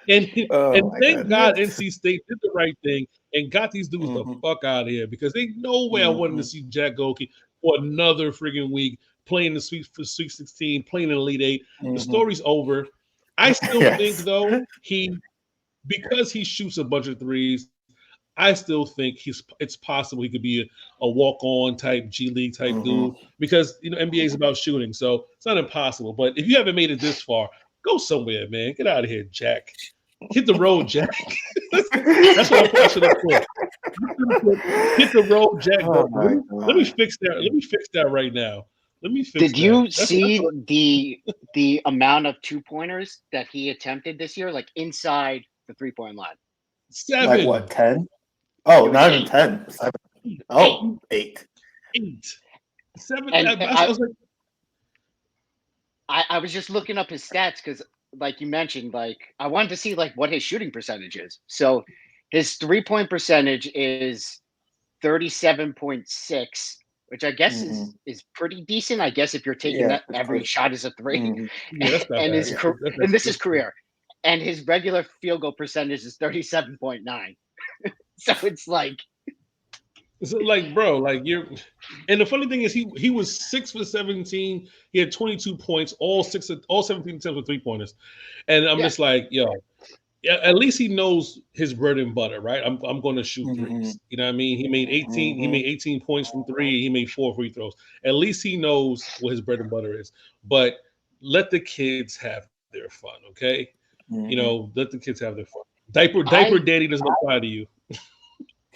And thank God NC State did the right thing and got these dudes the fuck out of here because they no way I wanted to see Jack Gohlke for another friggin' week playing the Sweet 16, playing in Elite 8. The story's over. I still think though because he shoots a bunch of threes, I still think it's possible he could be a walk-on type G League type dude because NBA is about shooting, so it's not impossible. But if you haven't made it this far, go somewhere, man. Get out of here, Jack. Hit the road, Jack. That's what I'm pushing up for. Hit the road, Jack. Let me fix that. Let me fix that right now. Did you see the amount of 2-pointers that he attempted this year, like inside the 3-point line? 7. Like what, 10? Oh, not even 10. 7. Oh, 8. 7. I was just looking up his stats because, like you mentioned, like I wanted to see like what his shooting percentage is. So his 3-point percentage is 37.6, which I guess is pretty decent. I guess if you're taking that every shot is a 3, and this is career, and his regular field goal percentage is 37.9. So it's like So like, bro, like you're, and the funny thing is, he was 6 for 17. He had 22 points, all 17 attempts with 3-pointers, and I'm Yeah. just like, yo, yeah, at least he knows his bread and butter, right? I'm going to shoot threes. You know what I mean? He made 18. He made 18 points from three. He made 4 free throws. At least he knows what his bread and butter is. But let the kids have their fun, okay? You know, let the kids have their fun. Diaper daddy doesn't apply to you.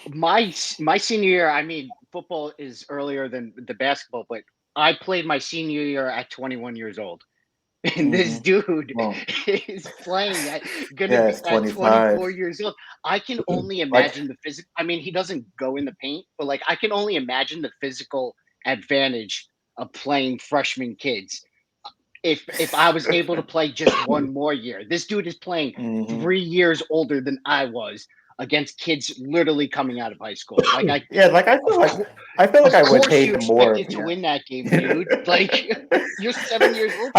My senior year, I mean, football is earlier than the basketball, but I played my senior year at 21 years old. And this dude is playing at it's 24 25. years old. I can only imagine the physical. I mean, he doesn't go in the paint, but like I can only imagine the physical advantage of playing freshman kids. If I was able to play just one more year, this dude is playing 3 years older than I was against kids literally coming out of high school. Like I feel like I would course hate you him more. expected to win that game, dude. Like you're 7 years old.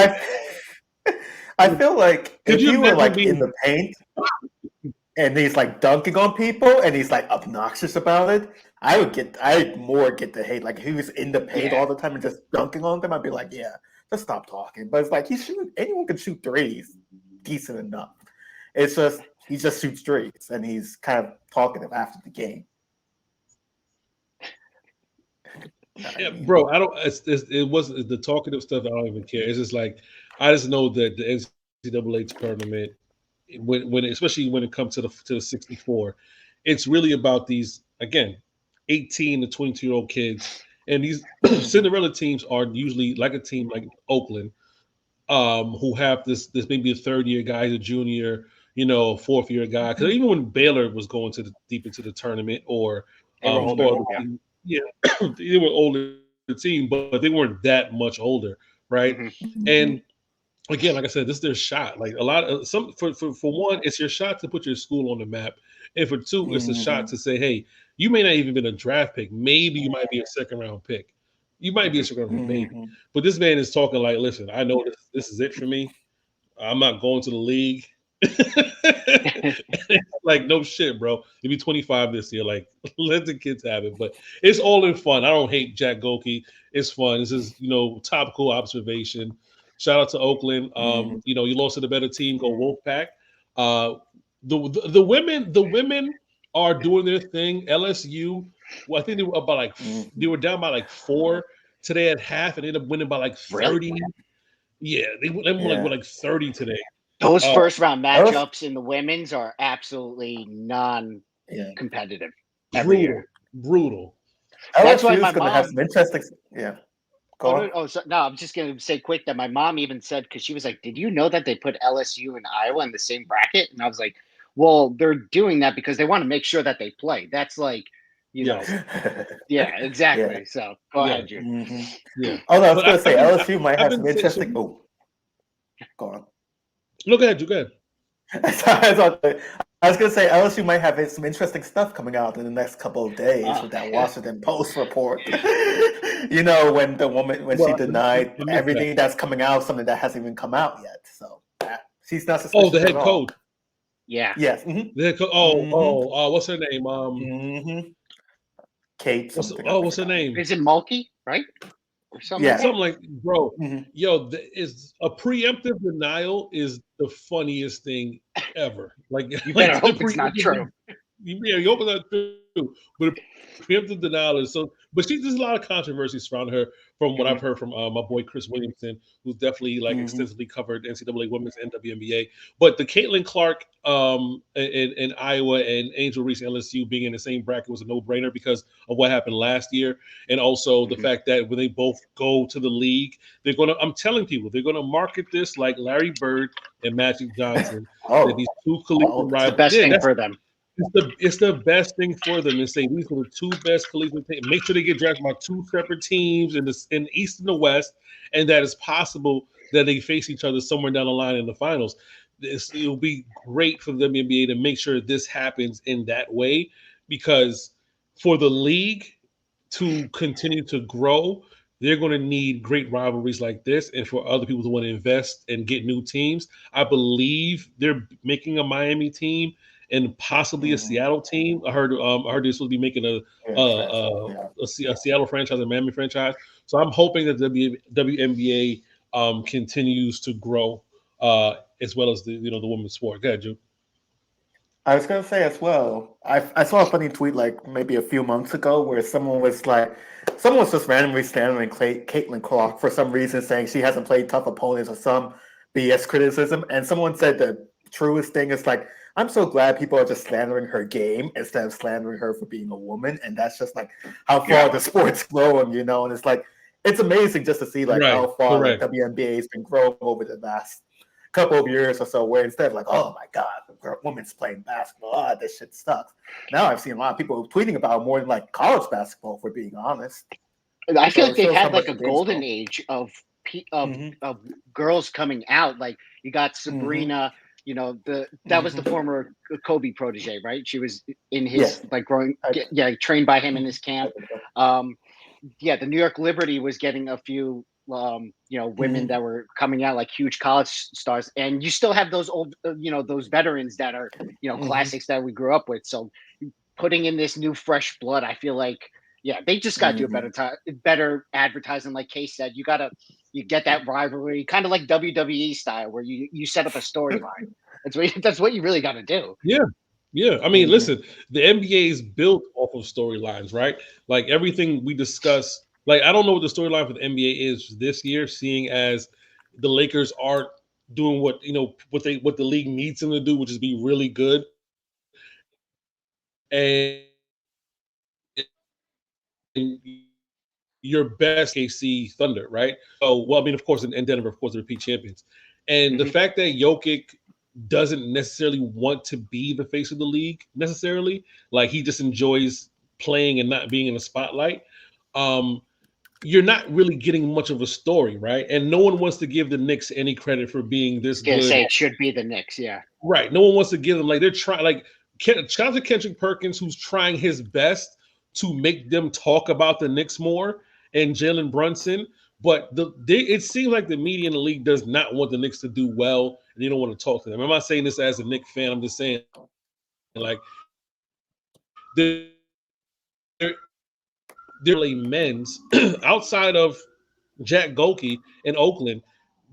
I feel like Could if you you were imagine like being- in the paint and he's like dunking on people and he's like obnoxious about it, I'd more get the hate. Like if he was in the paint all the time and just dunking on them, I'd be like, yeah, just stop talking. But it's like anyone can shoot threes decent enough. It's just he just shoots threes and he's kind of talkative after the game. Yeah, bro, I don't. It wasn't the talkative stuff. I don't even care. It's just like I just know that the NCAA tournament, when especially when it comes to the 64, it's really about these again, 18 to 22-year-old kids, and these Cinderella teams are usually like a team like Oakland, who have this maybe a third year guy, a junior, you know, a fourth year guy. Because even when Baylor was going deep into the tournament, or They were older, yeah, they were older team, but they weren't that much older, right? And again, like I said, this is their shot. Like a lot of for one, it's your shot to put your school on the map, and for two, it's a shot to say, hey, you may not even been a draft pick. Maybe you might be a second round pick. You might be a second round pick, maybe. But this man is talking like, listen, I know this is it for me. I'm not going to the league. Like, no shit, bro. You'll be 25 this year. Like, let the kids have it. But it's all in fun. I don't hate Jack Gohlke. It's fun. This is, you know, topical observation. Shout out to Oakland. You know, you lost to the better team. Go Wolfpack. The women are doing their thing. LSU. Well, I think they were about like they were down by like 4 today at half, and ended up winning by like 30. Really? Yeah, they won like 30 today. Those first round matchups in the women's are absolutely non-competitive every year. Brutal. That's why LSU my is going to have some interesting. Yeah. No, I'm just going to say quick that my mom even said, because she was like, did you know that they put LSU and Iowa in the same bracket? And I was like, well, they're doing that because they want to make sure that they play. That's like, you know, yeah, exactly. So go ahead, Jude. Yeah. Oh, no, I was going to say LSU might have some interesting. Go on. Look ahead, you go ahead. I was going to say LSU might have some interesting stuff coming out in the next couple of days with that Washington Post report. You know, when the woman she denied everything that's coming out, something that hasn't even come out yet. So she's not suspicious. Oh, the head coach. Yeah. Yes. The head coach. What's her name? Kate. What's her name? Is it Mulkey, right? Or something. Yeah. Something like, bro. Yo, is a preemptive denial is the funniest thing ever. Like, you better hope it's not true. Yeah, you hope it's not true. But preemptive denial is so. But there's a lot of controversy surrounding her, from what I've heard from my boy Chris Williamson, who's definitely like extensively covered NCAA women's and WNBA. But the Caitlin Clark in Iowa and Angel Reese LSU being in the same bracket was a no-brainer because of what happened last year, and also the fact that when they both go to the league, they're gonna. I'm telling people they're gonna market this like Larry Bird and Magic Johnson. That these two collegiate rivals. The best thing for them. It's the best thing for them to say these are the two best collegiate teams. Make sure they get drafted by two separate teams in the East and the West, and that it's possible that they face each other somewhere down the line in the finals. It'll be great for the WNBA to make sure this happens in that way, because for the league to continue to grow, they're going to need great rivalries like this, and for other people to want to invest and get new teams. I believe they're making a Miami team. and possibly a Seattle team. I heard they're supposed to be making a Seattle franchise, a Miami franchise. So I'm hoping that the WNBA continues to grow as well as the women's sport. Go ahead, Jude. I was gonna say as well. I saw a funny tweet like maybe a few months ago where someone was just randomly standing Caitlin Clark for some reason, saying she hasn't played tough opponents or some BS criticism, and someone said the truest thing is like, I'm so glad people are just slandering her game instead of slandering her for being a woman, and that's just like how far the sport's growing, and it's like it's amazing just to see like how far like WNBA has been growing over the last couple of years or so, where instead of like, oh my God, the women's playing basketball, this shit sucks. Now I've seen a lot of people tweeting about it more than like college basketball, for being honest. I feel like they've had like a golden age of girls coming out. Like you got Sabrina, that was the former Kobe protege, right? She was in his trained by him in his camp. The New York Liberty was getting a few women that were coming out like huge college stars, and you still have those old those veterans that are classics that we grew up with. So putting in this new fresh blood, I feel like they just got to do a better advertising. Like Case said, you get that rivalry, kind of like WWE style, where you set up a storyline. That's what you really got to do. Yeah. I mean, listen, the NBA is built off of storylines, right? Like everything we discuss. Like, I don't know what the storyline for the NBA is this year, seeing as the Lakers aren't doing what the league needs them to do, which is be really good. And your best KC Thunder, right? So, well, I mean, of course, in Denver, of course, the repeat champions. And the fact that Jokic doesn't necessarily want to be the face of the league necessarily, like he just enjoys playing and not being in the spotlight. You're not really getting much of a story, right? And no one wants to give the Knicks any credit for being this good. Say it should be the Knicks, yeah. Right. No one wants to give them, like, they're trying, like, shout out to Kendrick Perkins, who's trying his best to make them talk about the Knicks more, and Jalen Brunson. But it seems like the media in the league does not want the Knicks to do well, and they don't want to talk to them. I'm not saying this as a Knicks fan. I'm just saying, like, they're really men's outside of Jack Gohlke in Oakland.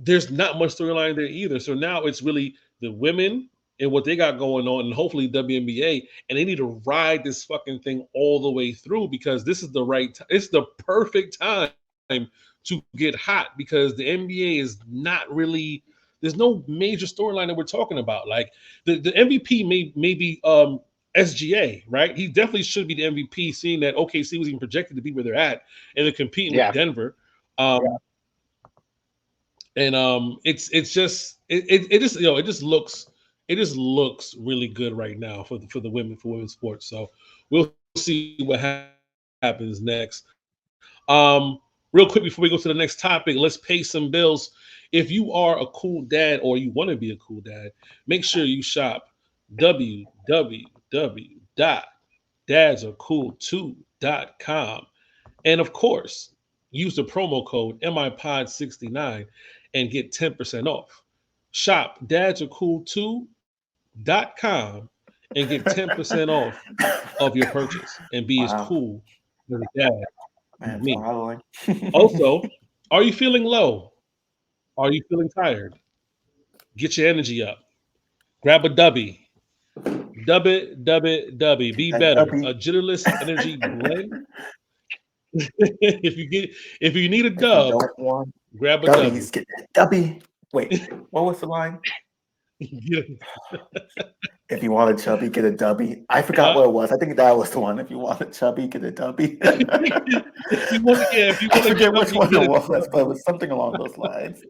There's not much storyline there either. So now it's really the women and what they got going on, and hopefully WNBA, and they need to ride this fucking thing all the way through, because this is the right time. It's the perfect time to get hot, because the NBA is not really, there's no major storyline that we're talking about. Like the MVP may be SGA, right? He definitely should be the MVP, seeing that OKC was even projected to be where they're at, and they're competing with Denver. And it just looks really good right now for the women's sports. So we'll see what happens next. Real quick before we go to the next topic, let's pay some bills. If you are a cool dad or you want to be a cool dad, make sure you shop www.dadsarecool2.com. And of course, use the promo code MIPOD69 and get 10% off. Shop dadsarecool2.com and get 10% off of your purchase, and be as cool as a dad. Me. Also, are you feeling low? Are you feeling tired? Get your energy up. Grab a dubby. Dub it. Be better. A Judes energy blend. if you need a dub, grab a dubby. Get that dubby. Wait, what was the line? If you want a chubby, get a dubby. I forgot what it was. I think that was the one. If you want a chubby, get a dubby. if you want I forget which one it was, but it was something along those lines.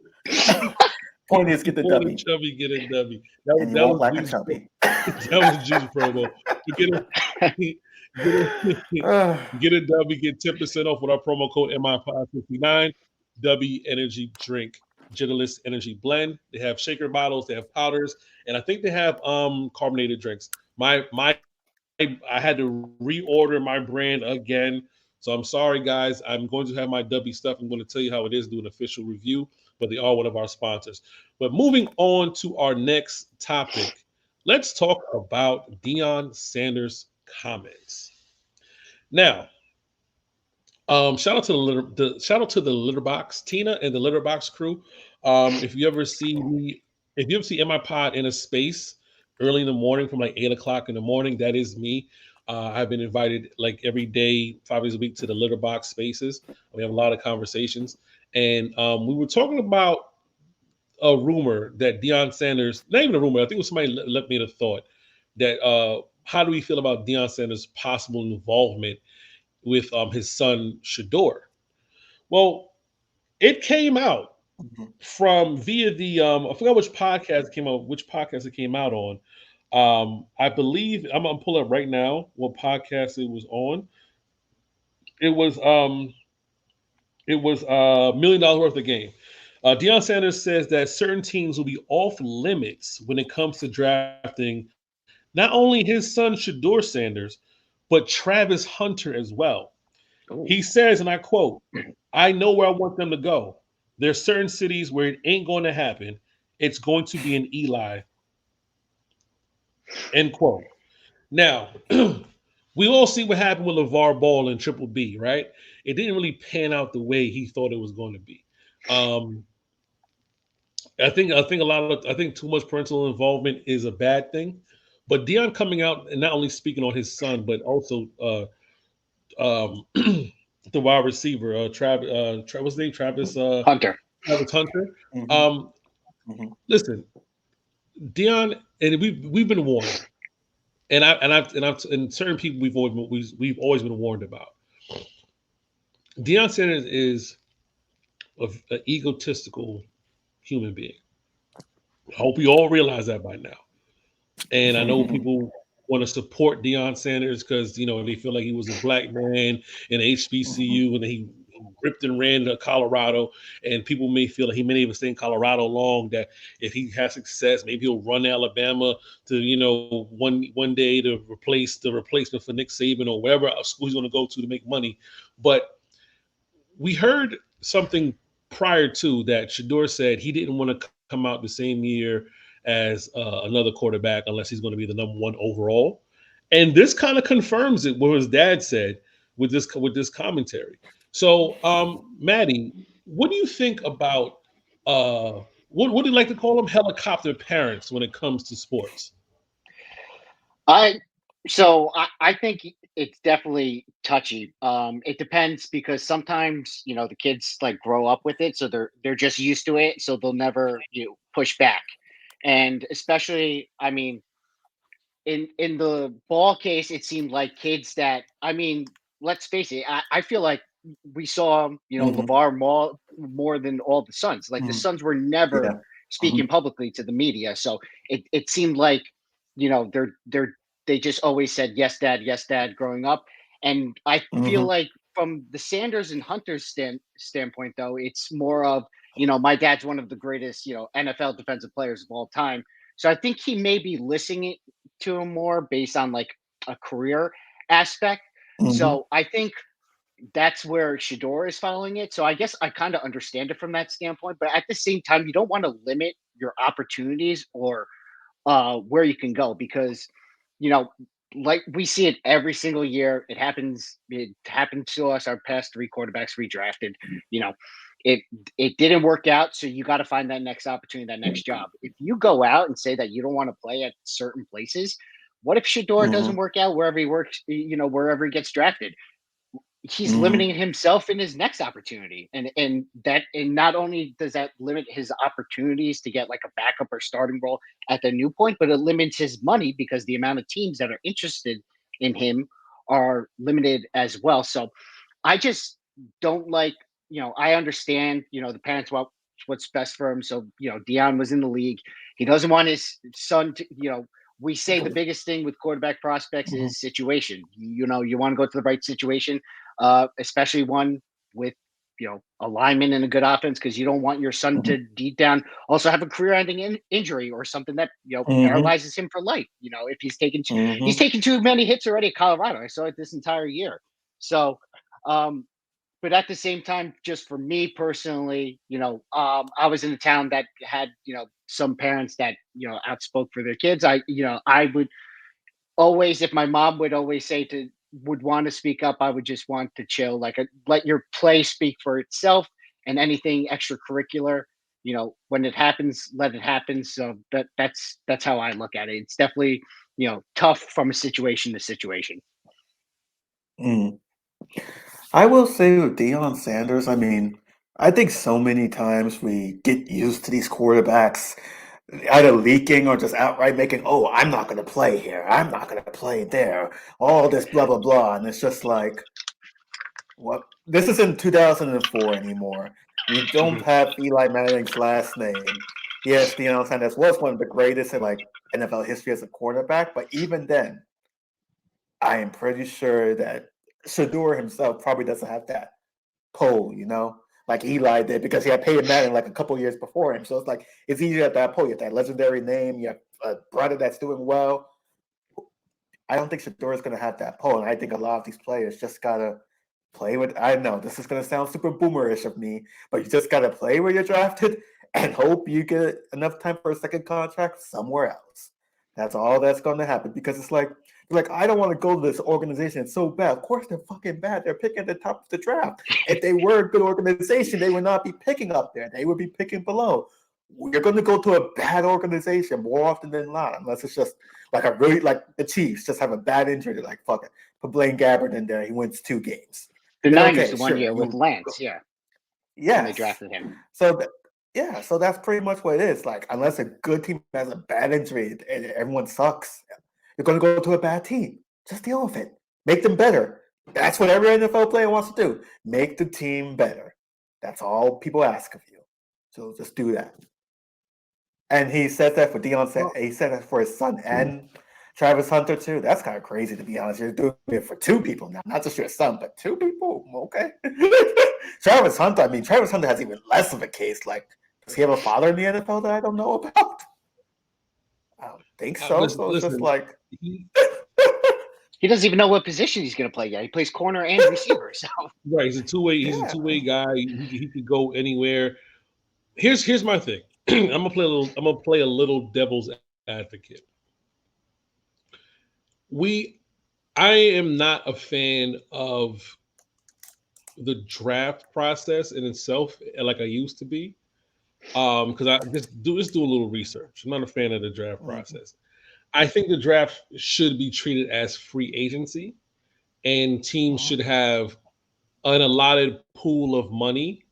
Point is, get the dubby. Chubby, get a dubby. That was like a chubby. That was Juice promo. Get a dubby, get 10% off with our promo code MIPOD59. Dubby energy drink. Judes energy blend. They have shaker bottles, they have powders, and I think they have carbonated drinks. I had to reorder my brand again, so I'm sorry guys. I'm going to have my Dubby stuff. I'm going to tell you how it is, do an official review, but they are one of our sponsors. But moving on to our next topic, let's talk about Deion Sanders' comments. Now, shout out to shout out to the litter box, Tina and the litter box crew. If you ever see me, if you ever see in my pod in a space early in the morning from like 8 o'clock in the morning, that is me. I've been invited like every day, 5 days a week to the litter box spaces. We have a lot of conversations, and we were talking about a rumor that Deion Sanders, not even a rumor, I think it was somebody left me the thought that how do we feel about Deion Sanders' possible involvement with his son Shador? Well, it came out from via the I forgot which podcast it came out, which podcast it came out on. I believe I'm gonna pull up right now what podcast it was on. It was $1 million worth of game. Deion Sanders says that certain teams will be off limits when it comes to drafting not only his son Shador Sanders, but Travis Hunter as well. Ooh. He says, and I quote, "I know where I want them to go. There's certain cities where it ain't going to happen. It's going to be an Eli." End quote. Now, we all see what happened with LeVar Ball and Triple B, right? It didn't really pan out the way he thought it was going to be. I think too much parental involvement is a bad thing. But Deion coming out and not only speaking on his son, but also the wide receiver, Travis, what's his name? Travis Hunter. Travis Hunter. Listen, Deion, and we've been warned, and certain people we've always been warned about. Deion Sanders is an egotistical human being. I hope we all realize that by now. And I know people want to support Deion Sanders because they feel like he was a black man in HBCU and he ripped and ran to Colorado, and people may feel like he may even stay in Colorado long. That if he has success, maybe he'll run Alabama to one day to replace the replacement for Nick Saban or wherever school he's going to go to make money. But we heard something prior to that. Shador said he didn't want to come out the same year as another quarterback unless he's going to be the number one overall. And this kind of confirms it what his dad said with this commentary. So, Matty, what do you think about what do you like to call them, helicopter parents when it comes to sports? I think it's definitely touchy. It depends because sometimes the kids like grow up with it, so they're just used to it, so they'll never push back. And especially, I mean, in the Ball case, it seemed like kids that, I mean, let's face it, I feel like we saw LeVar more than all the sons. Like the sons were never speaking publicly to the media, so it seemed like they just always said yes dad growing up. And I feel like from the Sanders and Hunter's standpoint, though, it's more of my dad's one of the greatest NFL defensive players of all time, so I think he may be listening to him more based on like a career aspect. So I think that's where Shador is following it. So I guess I kind of understand it from that standpoint, but at the same time, you don't want to limit your opportunities or where you can go because like we see it every single year. It happens to us. Our past three quarterbacks redrafted. It didn't work out, so you got to find that next opportunity, that next job. If you go out and say that you don't want to play at certain places, what if Shador doesn't work out wherever he works? Wherever he gets drafted, he's limiting himself in his next opportunity, and not only does that limit his opportunities to get like a backup or starting role at the new point, but it limits his money because the amount of teams that are interested in him are limited as well. So I just don't like, I understand, the parents want what's best for him. So, Deion was in the league. He doesn't want his son to, we say the biggest thing with quarterback prospects is situation. You want to go to the right situation, especially one with, a lineman and a good offense, because you don't want your son to deep down also have a career-ending injury or something that paralyzes him for life. If he's taken he's taken too many hits already at Colorado. I saw it this entire year. So but at the same time, just for me personally, I was in a town that had, some parents that, outspoke for their kids. I would always, if my mom would always would want to speak up, I would just want to chill, like let your play speak for itself, and anything extracurricular, when it happens, let it happen. So that's how I look at it. It's definitely, tough from a situation to situation. Mm. I will say with Deion Sanders, I mean, I think so many times we get used to these quarterbacks either leaking or just outright making, oh, I'm not going to play here. I'm not going to play there. All this blah, blah, blah. And it's just like, what? This isn't 2004 anymore. You don't Mhm. have Eli Manning's last name. Yes, Deion Sanders was one of the greatest in like NFL history as a quarterback, but even then, I am pretty sure that Shador himself probably doesn't have that pull, like Eli did, because he had Peyton Manning like a couple years before him. So it's like it's easier at that pull. You have that legendary name. You have a brother that's doing well. I don't think Shador is going to have that pull, and I think a lot of these players just gotta play with. I know this is going to sound super boomerish of me, but you just gotta play where you're drafted and hope you get enough time for a second contract somewhere else. That's all that's going to happen, because it's like I don't want to go to this organization. It's so bad. Of course, they're fucking bad. They're picking at the top of the draft. If they were a good organization, they would not be picking up there. They would be picking below. You're going to go to a bad organization more often than not, unless it's just like a really, like the Chiefs just have a bad injury. They're like, fuck it. Put Blaine Gabbert in there. He wins 2 games. The Then, Niners, okay, the one sure, year with Lance, when they yes. drafted him. So so that's pretty much what it is. Like, unless a good team has a bad injury and everyone sucks, you're going to go to a bad team. Just deal with it. Make them better. That's what every NFL player wants to do. Make the team better. That's all people ask of you. So just do that. And he said that for he said that for his son and Travis Hunter too. That's kind of crazy, to be honest. You're doing it for 2 people now, not just your son, but 2 people. Okay. Travis Hunter has even less of a case. Like, does he have a father in the NFL that I don't know about? I don't think so. So it's just like He doesn't even know what position he's going to play yet. He plays corner and receiver. So Right, he's a two-way. He's a two-way guy. He could go anywhere. Here's my thing. I'm gonna play a little devil's advocate. I am not a fan of the draft process in itself like I used to be. Because I just do a little research. I'm not a fan of the draft process. I think the draft should be treated as free agency, and teams should have an allotted pool of money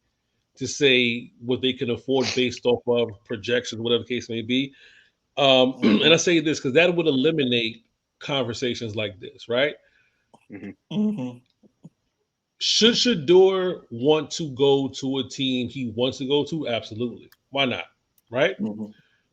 to say what they can afford based off of projections, whatever the case may be. And I say this because that would eliminate conversations like this, right? Should Shador want to go to a team he wants to go to? Absolutely. Why not? Right?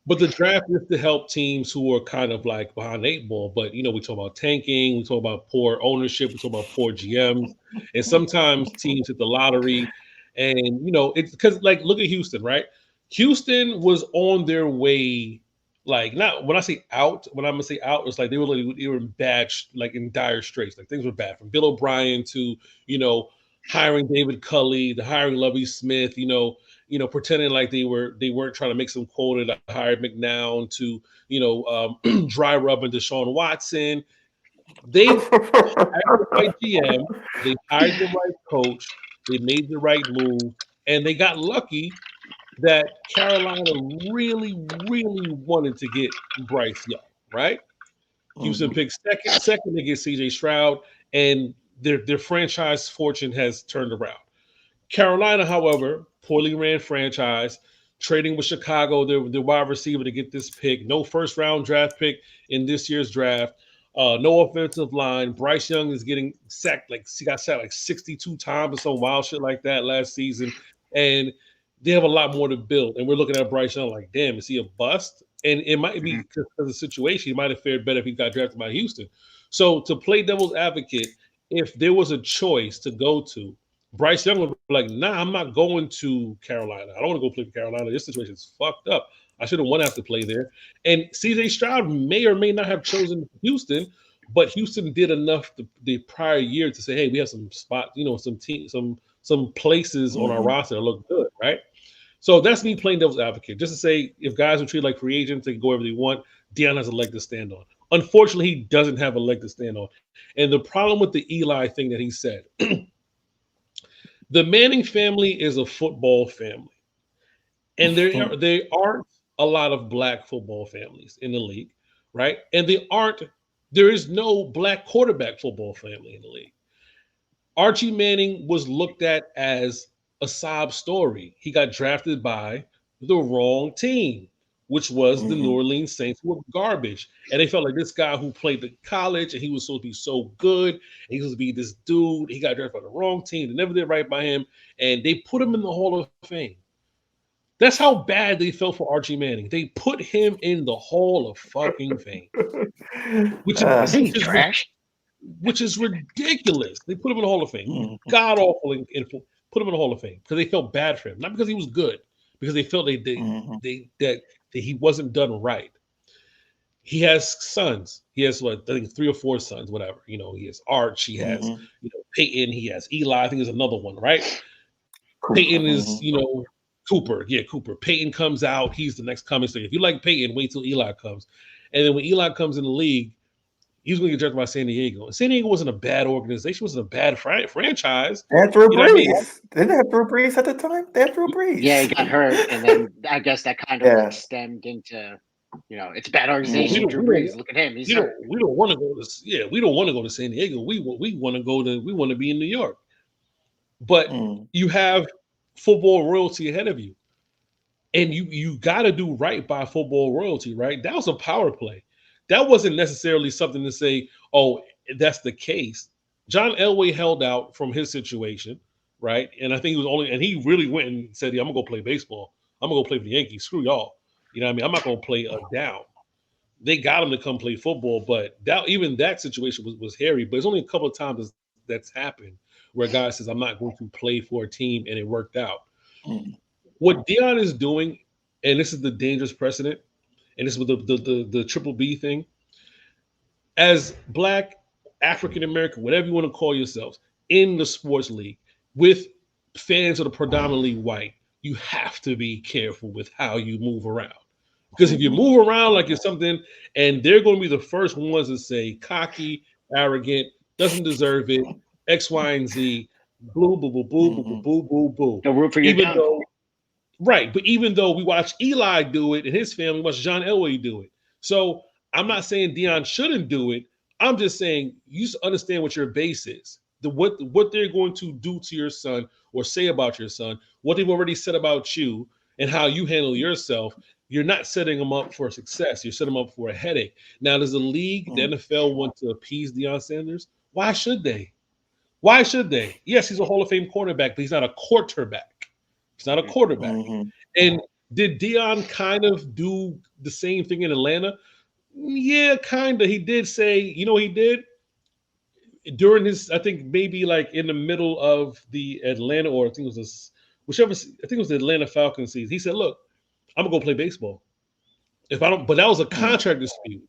But the draft is to help teams who are kind of like behind the 8 ball. But, we talk about tanking, we talk about poor ownership, we talk about poor GMs. And sometimes teams hit the lottery. And, it's because, like, look at Houston, right? Houston was on their way, like, not when I say out, when I'm going to say out, it's like they were in bad, like in dire straits. Like things were bad from Bill O'Brien to, hiring David Culley, to hiring Lovie Smith, pretending like they weren't trying to make some quota to hire McNown to, dry rubbing Deshaun Watson. They hired the right GM, they hired the right coach, they made the right move, and they got lucky that Carolina really, really wanted to get Bryce Young, right? Houston picked second to get CJ Stroud, and their franchise fortune has turned around. Carolina, however, poorly ran franchise, trading with Chicago, their wide receiver to get this pick. No first round draft pick in this year's draft. No offensive line. Bryce Young is getting sacked, he got sacked like 62 times or some wild shit like that last season. And they have a lot more to build. And we're looking at Bryce Young like, damn, is he a bust? And it might be because of the situation. He might have fared better if he got drafted by Houston. So to play devil's advocate, if there was a choice to go to, Bryce Young would be like, nah, I'm not going to Carolina. I don't want to go play for Carolina. This situation is fucked up. I shouldn't want to have to play there. And CJ Stroud may or may not have chosen Houston, but Houston did enough the prior year to say, hey, we have some spots, some some places on our roster that look good, right? So that's me playing devil's advocate, just to say if guys are treated like free agents, they can go wherever they want. Deion has a leg to stand on. Unfortunately, he doesn't have a leg to stand on. And the problem with the Eli thing that he said, the Manning family is a football family. And there aren't a lot of black football families in the league, right? And there is no black quarterback football family in the league. Archie Manning was looked at as a sob story. He got drafted by the wrong team, which was the New Orleans Saints, who were garbage. And they felt like this guy who played the college and he was supposed to be so good. And he was supposed to be this dude. He got drafted by the wrong team. They never did right by him. And they put him in the Hall of Fame. That's how bad they felt for Archie Manning. They put him in the Hall of fucking Fame, which is ridiculous. They put him in the Hall of Fame. God awful and put him in the Hall of Fame because they felt bad for him, not because he was good, because they felt that he wasn't done right. He has sons. He has I think 3 or 4 sons, whatever. He has Arch. He has Peyton. He has Eli. I think there's another one, right? Peyton is Cooper. Yeah, Cooper. Peyton comes out. He's the next coming. So if you like Peyton, wait till Eli comes. And then when Eli comes in the league, he's going to get drafted by San Diego. And San Diego wasn't a bad organization. It wasn't a bad franchise. They had Drew Brees. Didn't they have Drew Brees at the time? They had Drew Brees. Yeah, he got hurt. And then I guess that kind of stemmed into, it's a bad organization. Drew Brees. Look at him. He's hurt. We don't want to go to we don't want to go to San Diego. We want to be in New York. But you have football royalty ahead of you. And you got to do right by football royalty, right? That was a power play. That wasn't necessarily something to say, oh, that's the case. John Elway held out from his situation, right? And I think he really went and said, yeah, I'm going to go play baseball. I'm going to go play for the Yankees. Screw y'all. You know what I mean? I'm not going to play down. They got him to come play football, but even that situation was hairy. But it's only a couple of times that's happened where a guy says, I'm not going to play for a team, and it worked out. What Deion is doing, and this is the dangerous precedent, and this is with the Triple B thing, as Black, African American, whatever you want to call yourselves, in the sports league, with fans that are predominantly white, you have to be careful with how you move around. Because if you move around like you're something, and they're going to be the first ones to say cocky, arrogant, doesn't deserve it, X, Y, and Z, boo, boo, boo, boo, boo, boo, boo, boo, boo. Don't root for your downfall. Right, but even though we watch Eli do it and his family, watch John Elway do it. So I'm not saying Deion shouldn't do it. I'm just saying you just understand what your base is. What they're going to do to your son or say about your son, what they've already said about you and how you handle yourself. You're not setting them up for success. You're setting them up for a headache. Now, does the league, the NFL, want to appease Deion Sanders? Why should they? Why should they? Yes, he's a Hall of Fame cornerback, but he's not a quarterback. He's not a quarterback. And did Deion kind of do the same thing in Atlanta? Yeah, kind of. He did say, he did? During his, I think maybe like in the middle of the Atlanta, or I think it was the Atlanta Falcons season. He said, look, I'm going to go play baseball. But that was a contract dispute.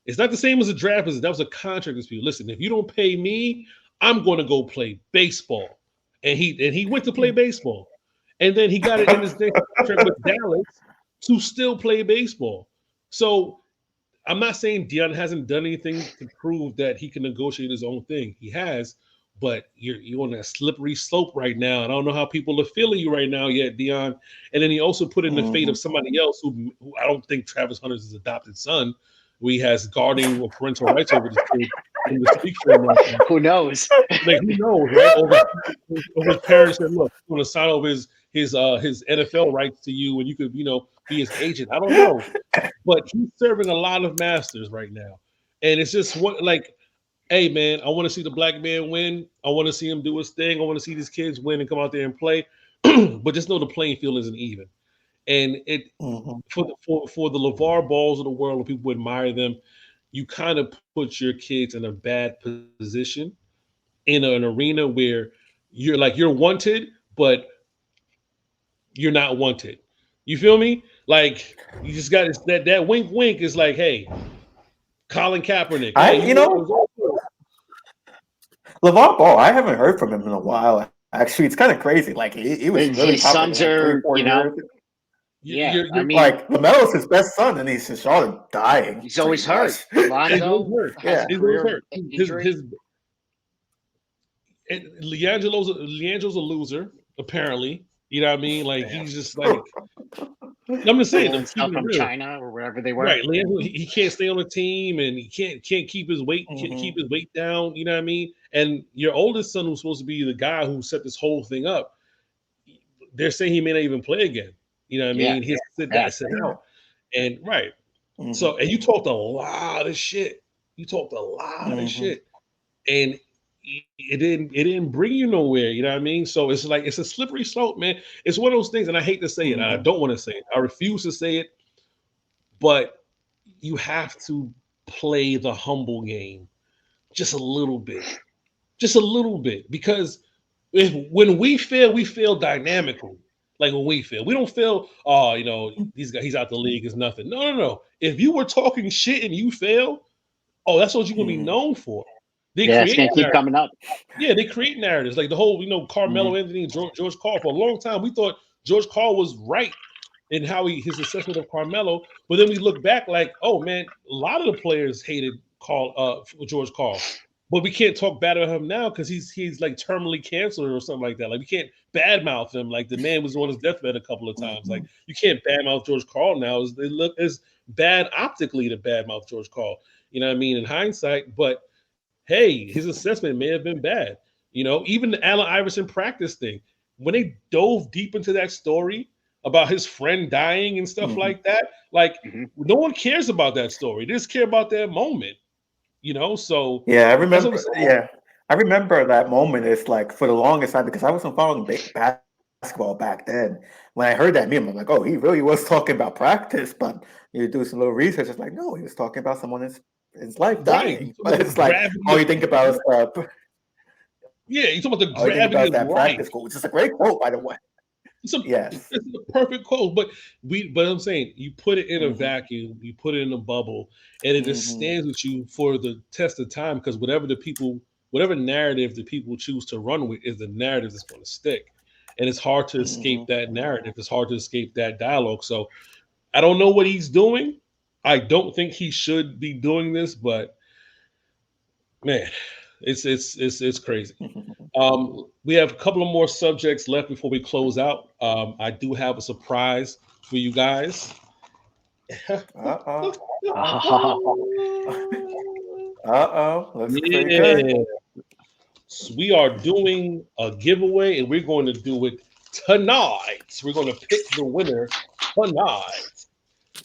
It's not the same as a draft visit. That was a contract dispute. Listen, if you don't pay me, I'm going to go play baseball. And he went to play baseball. And then he got it in his contract with Dallas to still play baseball. So I'm not saying Deion hasn't done anything to prove that he can negotiate his own thing. He has, but you're on that slippery slope right now. And I don't know how people are feeling you right now yet, Deion. And then he also put in the fate of somebody else who I don't think Travis Hunter's his adopted son, who he has guarding or parental rights over this kid. Who knows? Like, who knows, right? Or his parents said, look, I'm going to sign over his NFL rights to you and you could, be his agent. I don't know. But he's serving a lot of masters right now. And it's just hey, man, I want to see the black man win. I want to see him do his thing. I want to see these kids win and come out there and play. But just know the playing field isn't even. And for the LeVar Balls of the world, and people admire them, you kind of put your kids in a bad position in an arena where you're wanted, but you're not wanted. You feel me? Like, you just got that wink wink is like, hey, Colin Kaepernick. LeVar Ball, I haven't heard from him in a while Actually, it's kind of crazy. Like he was really His popular sons like are, 3-4 you know, years. yeah. I mean, Like LaMelo's his best son, and he's just started dying. he's always pretty hurt. much. He's always Lonzo hurt. has Yeah. a He's always career hurt. injury. Leandro's a loser, apparently. You know what I mean? Like he's just like I'm just saying, I'm Stuff keeping it from real. China or wherever they were. Right, Leandro, he can't stay on the team, and he can't keep his weight keep his weight down. You know what I mean? And your oldest son, who's supposed to be the guy who set this whole thing up, they're saying he may not even play again. You know what I mean? He's sit out, and right. So, and you talked a lot of shit. You talked a lot of shit, and it didn't bring you nowhere. You know what I mean? So it's like it's a slippery slope, man. It's one of those things, and I hate to say it. I don't want to say it. I refuse to say it. But you have to play the humble game just a little bit, because when we fail dynamically. Like when we fail, we don't feel, oh, you know, he's out the league is nothing. No. If you were talking shit and you fail, oh, that's what you're gonna be known for. It's gonna keep coming up. Yeah, they create narratives like the whole, you know, Carmelo Anthony, George Karl. For a long time, we thought George Karl was right in how his assessment of Carmelo, but then we look back like, oh man, a lot of the players hated George Karl, but we can't talk bad about him now because he's like terminally cancer or something like that. Like we can't badmouth him. Like the man was on his deathbed a couple of times. Like you can't badmouth George Karl now. It look as bad optically to badmouth George Karl. You know what I mean in hindsight, but hey, his assessment may have been bad. You know, even the Allen Iverson practice thing, when they dove deep into that story about his friend dying and stuff like that, like no one cares about that story. They just care about that moment, you know? So yeah, I remember. Yeah, I remember that moment. It's like for the longest time because I wasn't following basketball back then. When I heard that meme, I'm like, oh, he really was talking about practice. But you do some little research, it's like, no, he was talking about someone his life dying. Right. But it's like all you think about is yeah, you talk about the all you think gravity about of that life. practice quote, which is a great quote, by the way. It's a perfect quote, but I'm saying you put it in a vacuum, you put it in a bubble, and it just stands with you for the test of time because whatever narrative the people choose to run with is the narrative that's going to stick, and it's hard to escape that narrative. It's hard to escape that dialogue. So I don't know what he's doing. I don't think he should be doing this, but man, it's crazy. We have a couple of more subjects left before we close out. I do have a surprise for you guys. Let's Yeah. Good. So we are doing a giveaway, and we're going to do it tonight. We're going to pick the winner tonight.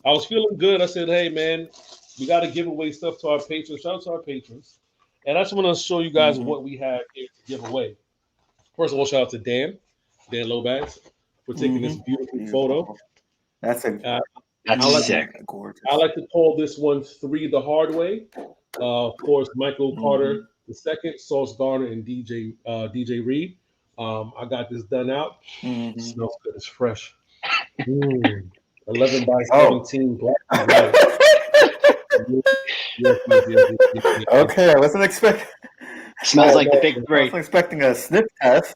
I was feeling good. I said, hey, man, we got to give away stuff to our patrons. Shout out to our patrons. And I just want to show you guys what we have here to give away. First of all, shout out to Dan Lobags, for taking this beautiful photo. That's sick. Gorgeous. I like to call this one 3 the hard way. Of course, Michael Carter II, Sauce Garner, and DJ Reed. I got this done out. It smells good. It's fresh. 11 by 17 black and white. Yes. Okay, I wasn't expecting. Smells like the big I three. wasn't expecting a sniff test.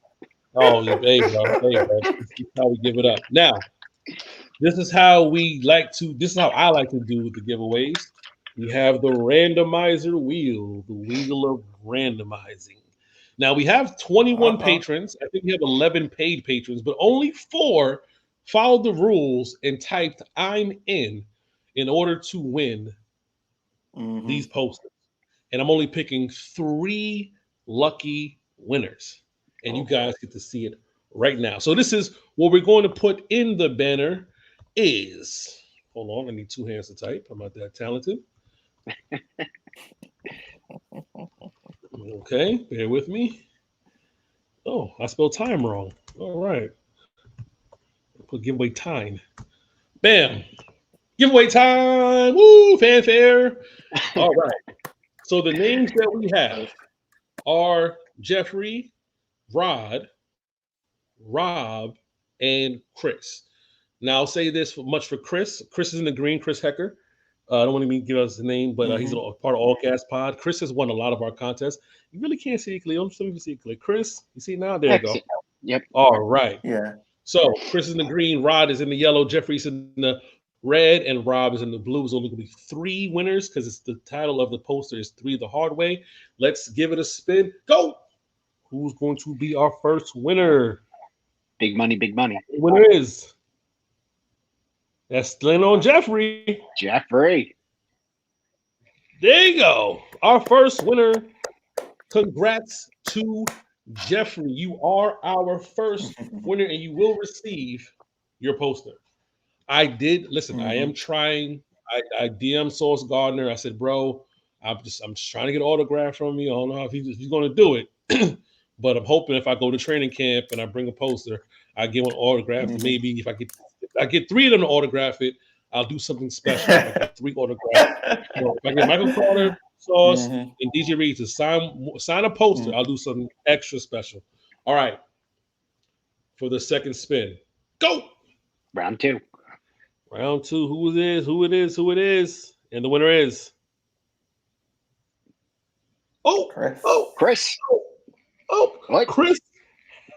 Oh, hey, bro. This is how we give it up. Now, this is how I like to do with the giveaways. We have the randomizer wheel, the wheel of randomizing. Now, we have 21 patrons. I think we have 11 paid patrons, but only 4 followed the rules and typed "I'm in order to win these posters. And I'm only picking 3 lucky winners. And you guys get to see it right now. So this is what we're going to put in the banner is, hold on, I need 2 hands to type. I'm not that talented. Okay, bear with me. Oh, I spelled time wrong. All right. Put giveaway time. Bam. Giveaway time. Woo, fanfare. All right. So the names that we have are Jeffrey, Rod, Rob, and Chris. Now I'll say this much for Chris. Chris is in the green, Chris Hecker. I don't want to give us the name, but he's a part of All Gas Pod. Chris has won a lot of our contests. You really can't see it clearly. I'm just going to see it clear. Chris, you see now? There you go. Yep. All right. Yeah. So Chris is in the green, Rod is in the yellow, Jeffrey's in the red, and Rob is in the blue. There's only going to be 3 winners because it's the title of the poster is 3 the hard way. Let's give it a spin. Go! Who's going to be our first winner? Big money, big money. The winner is that's Lynn on Jeffrey. Jeffrey. There you go. Our first winner. Congrats to Jeffrey. You are our first winner, and you will receive your poster. I did listen. I am trying. I DM Sauce Gardner. I said, bro, I'm just trying to get an autograph from you. I don't know if he's going to do it, but I'm hoping if I go to training camp and I bring a poster, I get one autographed. Maybe if I get 3 of them to autograph it, I'll do something special. If I get 3 autographs. So if I get Michael Carter, Sauce, and DJ Reed to sign a poster, I'll do something extra special. All right. For the second spin, go. Round 2. Round 2. Who it is. And the winner is. Chris. What? Chris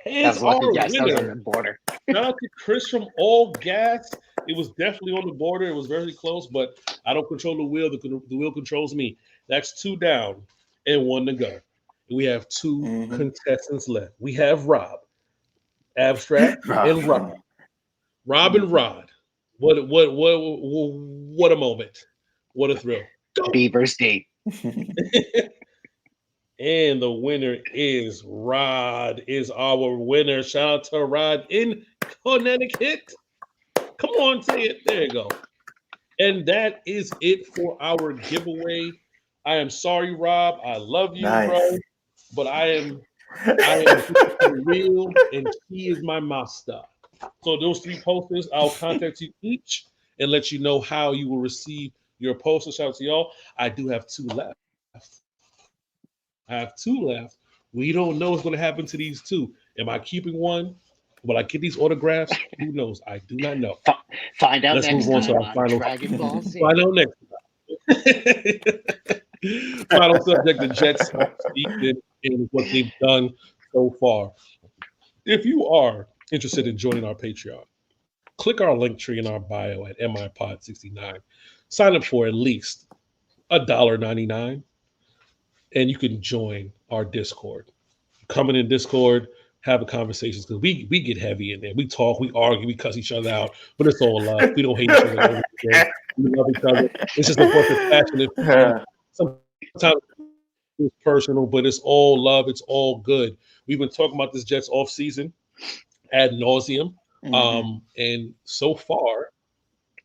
is our winner. That was on the border. Shout out to Chris from All Gas. It was definitely on the border. It was very close, but I don't control the wheel. The wheel controls me. That's 2 down and 1 to go. And we have 2 contestants left. We have Rob, Abstract, and Rod. Rob and Rod. What a moment. What a thrill. Go. Beavers D. And the winner is Rod, is our winner. Shout out to Rod in Connecticut. Come on, say it. There you go. And that is it for our giveaway. I am sorry, Rob. I love you, bro. But I am real, and he is my master. So those 3 posters, I'll contact you each and let you know how you will receive your poster. Shout out to y'all. I do have 2 left. We don't know what's going to happen to these 2. Am I keeping one? Will I get these autographs? Who knows? I do not know. Find out Let's next move on time to our final. Dragon Ball Z. Find out next time. Final subject: the Jets in what they've done so far. If you are interested in joining our Patreon, click our link tree in our bio at MIPod69. Sign up for at least $1.99, and you can join our Discord. Come in Discord, have a conversation because we get heavy in there. We talk, we argue, we cuss each other out, but it's all love. We don't hate each other. We love each other. It's just a bunch of passionate. Sometimes it's personal, but it's all love. It's all good. We've been talking about this Jets off season ad nauseum, and so far,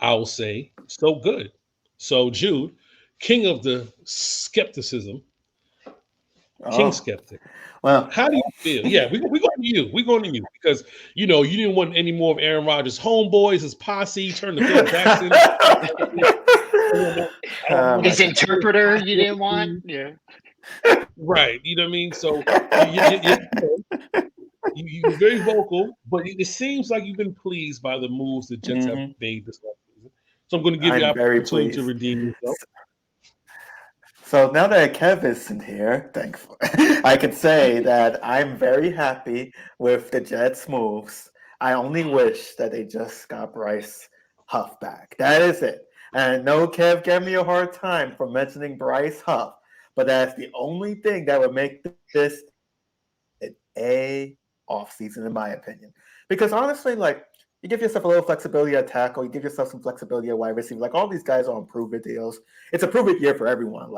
I'll say so good. So Jude, king of the skepticism, king skeptic. Well, how do you feel? Yeah, we're going to you. We're going to you because you didn't want any more of Aaron Rodgers' homeboys, his posse, turn to Phil Jackson. His interpreter, you didn't want? Yeah. Right. You know what I mean? So you're very vocal, but it seems like you've been pleased by the moves the Jets have made this season. So I'm going to give you the opportunity to redeem yourself. So now that Kev isn't here, thankfully, I can say that I'm very happy with the Jets' moves. I only wish that they just got Bryce Huff back. That is it. And I know Kev gave me a hard time for mentioning Bryce Huff, but that's the only thing that would make this an A offseason, in my opinion. Because honestly, you give yourself a little flexibility at tackle, you give yourself some flexibility at wide receiver. All these guys are on prove-it deals. It's a prove-it year for everyone.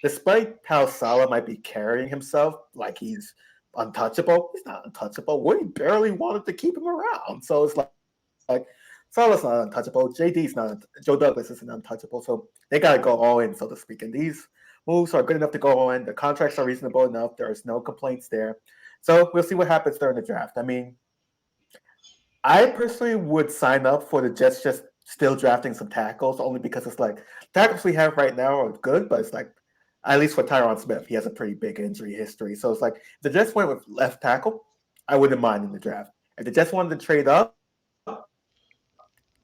Despite how Salah might be carrying himself like he's untouchable, he's not untouchable. We barely wanted to keep him around. So it's like Salah's not untouchable. JD's not. Joe Douglas isn't untouchable. So they got to go all in, so to speak. And these moves are good enough to go all in. The contracts are reasonable enough. There's no complaints there. So we'll see what happens during the draft. I mean, I personally would sign up for the Jets just still drafting some tackles, only because it's tackles we have right now are good, but it's at least for Tyron Smith, he has a pretty big injury history. So it's if the Jets went with left tackle, I wouldn't mind in the draft. If the Jets wanted to trade up,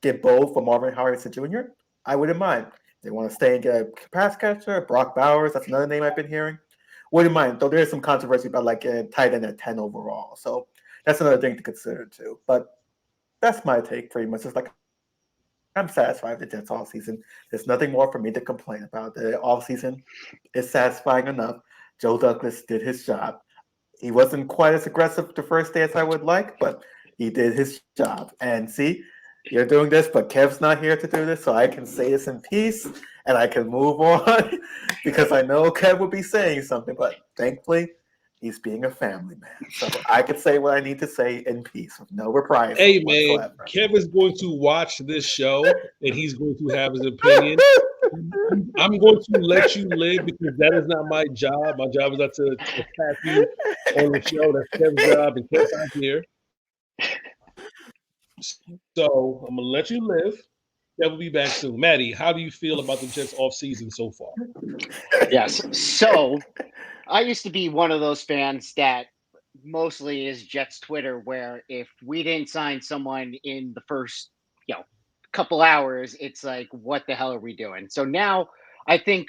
get both for Marvin Harrison Jr., I wouldn't mind. If they want to stay and get a pass catcher, Brock Bowers, that's another name I've been hearing. wouldn't mind, though there is some controversy about like a tight end at 10 overall. So that's another thing to consider too. But that's my take pretty much. It's like I'm satisfied with the Jets all season. There's nothing more for me to complain about. The off season is satisfying enough. Joe Douglas did his job. He wasn't quite as aggressive the first day as I would like, but he did his job. And see, you're doing this, but Kev's not here to do this, so I can say this in peace and I can move on because I know Kev will be saying something, but thankfully, he's being a family man. So I can say what I need to say in peace with no reprisal Hey, man, whatsoever. Kev is going to watch this show and he's going to have his opinion. I'm going to let you live because that is not my job. My job is not to attack you on the show. That's Kev's job, and Kev's not here. So I'm gonna let you live. Kev will be back soon. Matty, how do you feel about the Jets off season so far? Yes. So I used to be one of those fans that mostly is Jets Twitter, where if we didn't sign someone in the first, couple hours, it's like, what the hell are we doing? So now I think,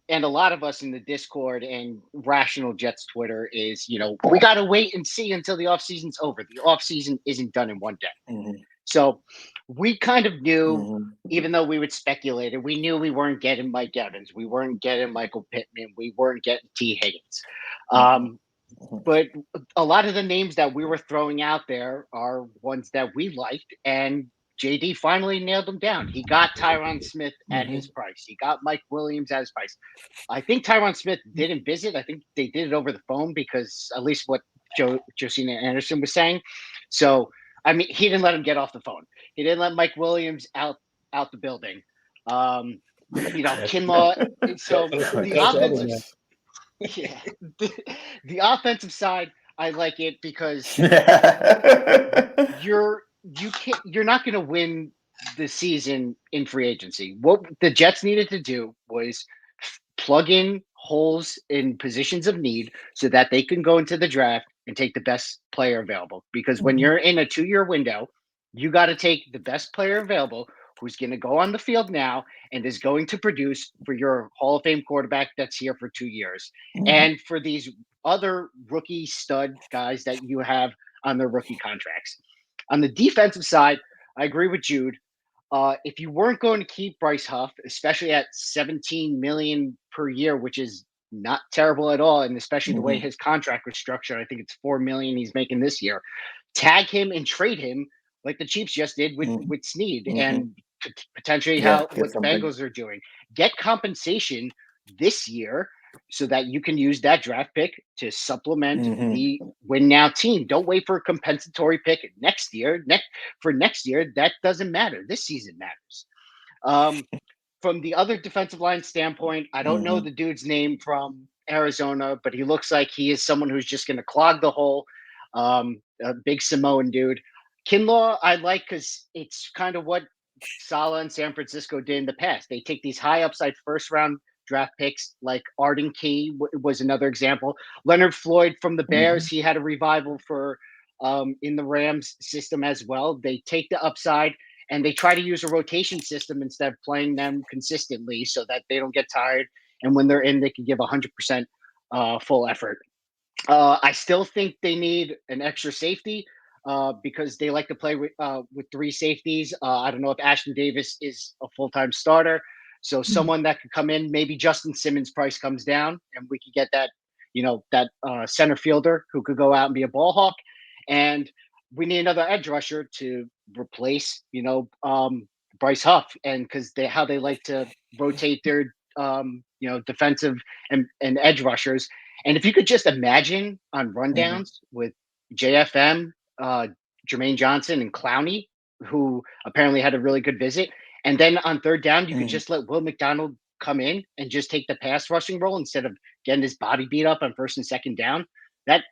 and a lot of us in the Discord and Rational Jets Twitter is, we got to wait and see until the offseason's over. The offseason isn't done in one day. Mhm. So we kind of knew, Mhm. even though we would speculate, we knew we weren't getting Mike Evans. We weren't getting Michael Pittman. We weren't getting T. Higgins. But a lot of the names that we were throwing out there are ones that we liked, and JD finally nailed them down. He got Tyron Smith at his price. He got Mike Williams at his price. I think Tyron Smith didn't visit. I think they did it over the phone because at least what Josina Anderson was saying. So, I mean, he didn't let him get off the phone. He didn't let Mike Williams out the building. Kinlaw. So the offensive, yeah, the offensive side, I like it because you're not going to win the season in free agency. What the Jets needed to do was plug in holes in positions of need so that they can go into the draft and take the best player available. Because when you're in a 2-year window, you got to take the best player available who's going to go on the field now and is going to produce for your Hall of Fame quarterback that's here for 2 years. And for these other rookie stud guys that you have on their rookie contracts. On the defensive side, I agree with Jude. If you weren't going to keep Bryce Huff, especially at $17 million per year, which is not terrible at all, and especially the way his contract was structured, I think it's $4 million he's making this year. Tag him and trade him like the Chiefs just did with Snead, and potentially what the Bengals are doing. Get compensation this year so that you can use that draft pick to supplement the win now team. Don't wait for a compensatory pick next year. Next year, that doesn't matter. This season matters. From the other defensive line standpoint, I don't know the dude's name from Arizona, but he looks like he is someone who's just going to clog the hole. A big Samoan dude. Kinlaw, I like because it's kind of what Saleh and San Francisco did in the past. They take these high upside first round draft picks, like Arden Key was another example. Leonard Floyd from the Bears, he had a revival for in the Rams system as well. They take the upside and they try to use a rotation system instead of playing them consistently so that they don't get tired. And when they're in, they can give 100% full effort. I still think they need an extra safety because they like to play with 3 safeties. I don't know if Ashton Davis is a full-time starter. So someone that could come in, maybe Justin Simmons' price comes down and we could get that, that center fielder who could go out and be a ball hawk. And we need another edge rusher to replace, Bryce Huff. And because how they like to rotate their, defensive and edge rushers. And if you could just imagine on rundowns with JFM, Jermaine Johnson and Clowney, who apparently had a really good visit. And then on third down, you could just let Will McDonald come in and just take the pass rushing role instead of getting his body beat up on first and second down. That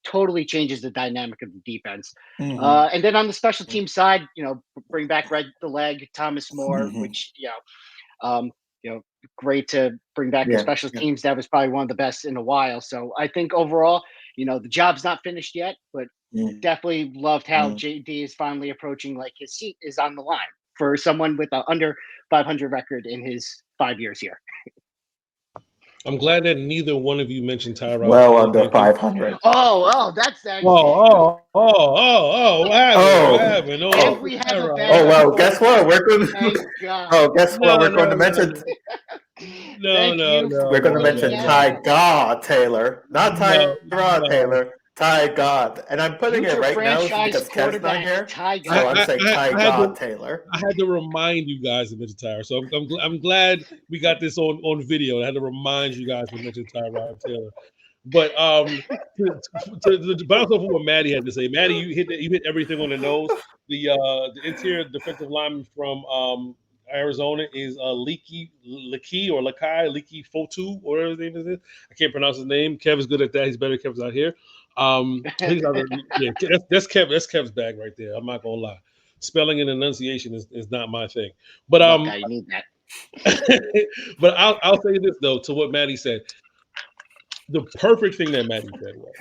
totally changes the dynamic of the defense. And then on the special team side, bring back Red the Leg, Thomas Moore, which, great to bring back the special teams. That was probably one of the best in a while. So I think overall, the job's not finished yet, but definitely loved how JD is finally approaching, like his seat is on the line for someone with an under 500 record in his 5 years here. I'm glad that neither one of you mentioned Tyrod Well Taylor. under Thank you. 500. That's Oh, what happened? What Oh, happened? if Oh, we have a Tyrod. bad oh well. score, Guess what? We're going. thank God. Oh, guess what? We're going to mention. Thank you for We're going to pointing mention out. Ty God Taylor, not Tyrod Taylor. Ty God, and I'm putting it Future right now franchise because Kev's not quarterback here. Ty So God. I'm saying Ty I had God to, Taylor. I had to remind you guys to mention Tyrod. So I'm glad we got this on video. I had to remind you guys to mention Tyrod Taylor. But to bounce off of what Matty had to say, Matty, you hit everything on the nose. The interior defensive lineman from Arizona is Leaky Fotu, or whatever his name is. I can't pronounce his name. Kev is good at that. He's better. Kev's out here. He's out there. Yeah, that's Kev. That's Kev's bag right there. I'm not gonna lie. Spelling and enunciation is not my thing. But Okay, you need that. but I'll say this though to what Matty said. The perfect thing that Matty said was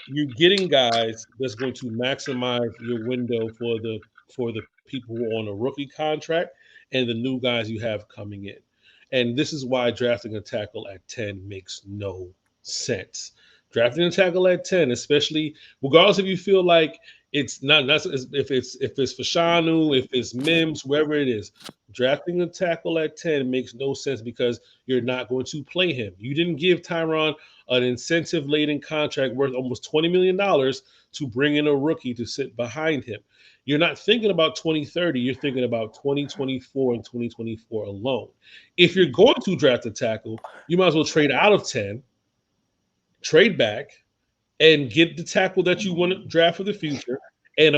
you're getting guys that's going to maximize your window for the people who are on a rookie contract and the new guys you have coming in. And this is why drafting a tackle at 10 makes no sense. Drafting a tackle at 10, especially regardless if you feel like it's not if it's Fashanu, if it's Mims, whoever it is, drafting a tackle at 10 makes no sense because you're not going to play him. You didn't give Tyron an incentive-laden contract worth almost $20 million to bring in a rookie to sit behind him. You're not thinking about 2030. You're thinking about 2024 and 2024 alone. If you're going to draft a tackle, you might as well trade out of 10, trade back, and get the tackle that you want to draft for the future, and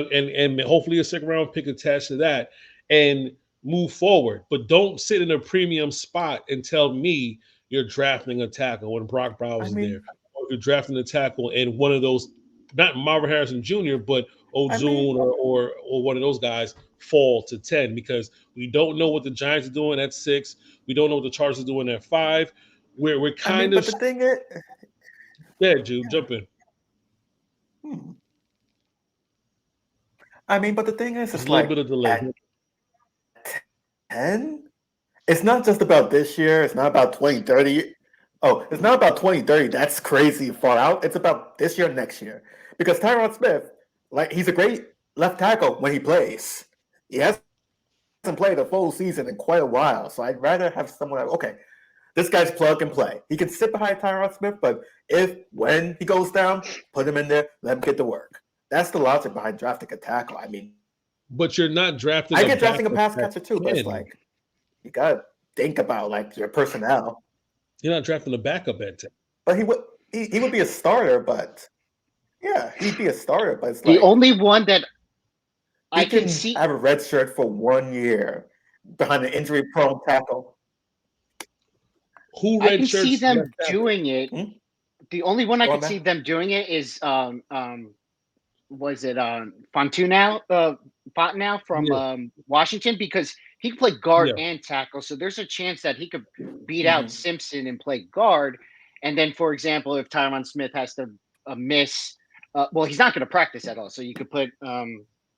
hopefully a second round pick attached to that, and move forward. But don't sit in a premium spot and tell me you're drafting a tackle when Brock Bowers is there, or if you're drafting a tackle and one of those, not Marvin Harrison Jr., but Ozune or one of those guys fall to 10, because we don't know what the Giants are doing at 6. We don't know what the Chargers are doing at 5. We're kind of. But the thing is, yeah, Jude, jump in. But the thing is, It's it's a little like bit of delay. at 10. It's not just about this year. It's not about 2030. Oh, it's not about 2030. That's crazy far out. It's about this year, next year. Because Tyron Smith, he's a great left tackle when he plays. He hasn't played a full season in quite a while. So I'd rather have someone okay, this guy's plug and play. He can sit behind Tyron Smith, but when he goes down, put him in there, let him get to work. That's the logic behind drafting a tackle. But you're not drafting. I get drafting a pass catcher too, but it's you gotta think about your personnel. You're not drafting a backup at 10. But he would be a starter, but yeah, he'd be a starter. But it's the only one that I can see have a red shirt for 1 year behind an injury-prone tackle. I can see them doing it. The only one I can see them doing it is was it Fontenot from Washington, because he can play guard and tackle. So there's a chance that he could beat out Simpson and play guard. And then, for example, if Tyron Smith has to miss, he's not going to practice at all. So you could put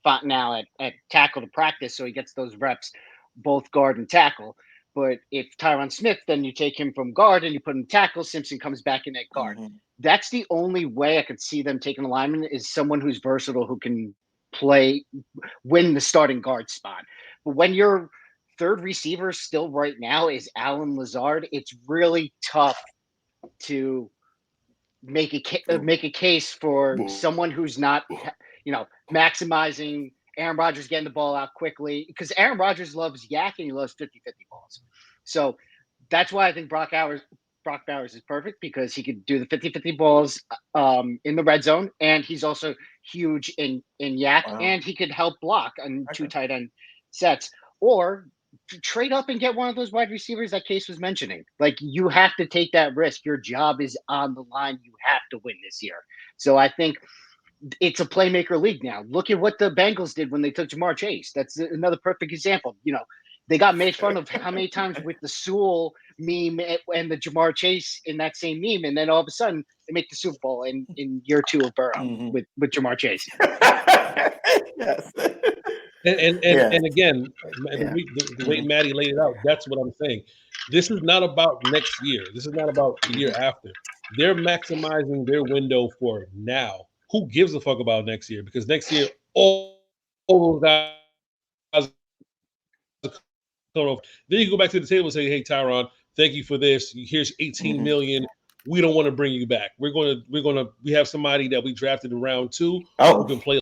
Fontenot at tackle to practice, so he gets those reps, both guard and tackle. But if Tyron Smith, then you take him from guard and you put him in tackle, Simpson comes back in at guard. That's the only way I could see them taking a lineman, is someone who's versatile, who can win the starting guard spot. But when your third receiver still right now is Alan Lazard, it's really tough to make a case for someone who's not, maximizing Aaron Rodgers getting the ball out quickly, because Aaron Rodgers loves yakking. He loves 50-50 balls. So that's why I think Brock Bowers is perfect, because he could do the 50-50 balls in the red zone, and he's also huge in yak, and he could help block on two tight end sets. Or trade up and get one of those wide receivers that Case was mentioning. You have to take that risk. Your job is on the line. You have to win this year. So I think it's a playmaker league now. Look at what the Bengals did when they took Jamar Chase. That's another perfect example. They got made fun of how many times with the Sewell meme and the Jamar Chase in that same meme, and then all of a sudden they make the Super Bowl in year 2 of Burrow with Jamar Chase. Yes. And again, the way Matty laid it out, that's what I'm saying. This is not about next year. This is not about the year after. They're maximizing their window for now. Who gives a fuck about next year? Because next year, all those guys are coming off. Then you go back to the table and say, "Hey, Tyron, thank you for this. Here's 18 million. We don't want to bring you back. We have somebody that we drafted in round 2 who can play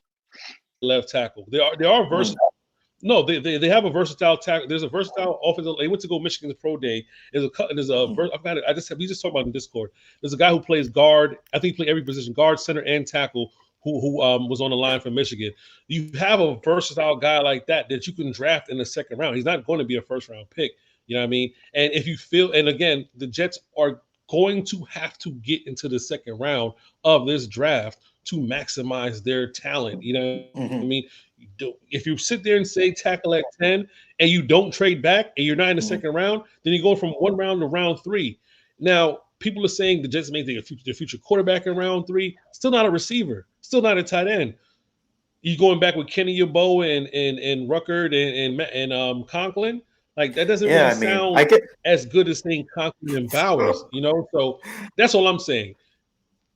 left tackle. They are versatile. No, they have a versatile tackle. There's a versatile offensive. They went to go Michigan's pro day. There's I've got it. We just talked about it in Discord. There's a guy who plays guard. I think he played every position: guard, center, and tackle. Who was on the line for Michigan. You have a versatile guy like that you can draft in the second round. He's not going to be a first round pick. You know what I mean? And if you feel, and again, the Jets are going to have to get into the second round of this draft to maximize their talent. You know what I mean? If you sit there and say tackle at 10 and you don't trade back and you're not in the second round, then you go from one round to round 3. Now, people are saying the Jets may take their future quarterback in round 3. Still not a receiver. Still not a tight end. You going back with Kenny Yeboah and Ruckert and Conklin? Like, that doesn't really sound as good as saying Conklin and Bowers, you know? So that's all I'm saying.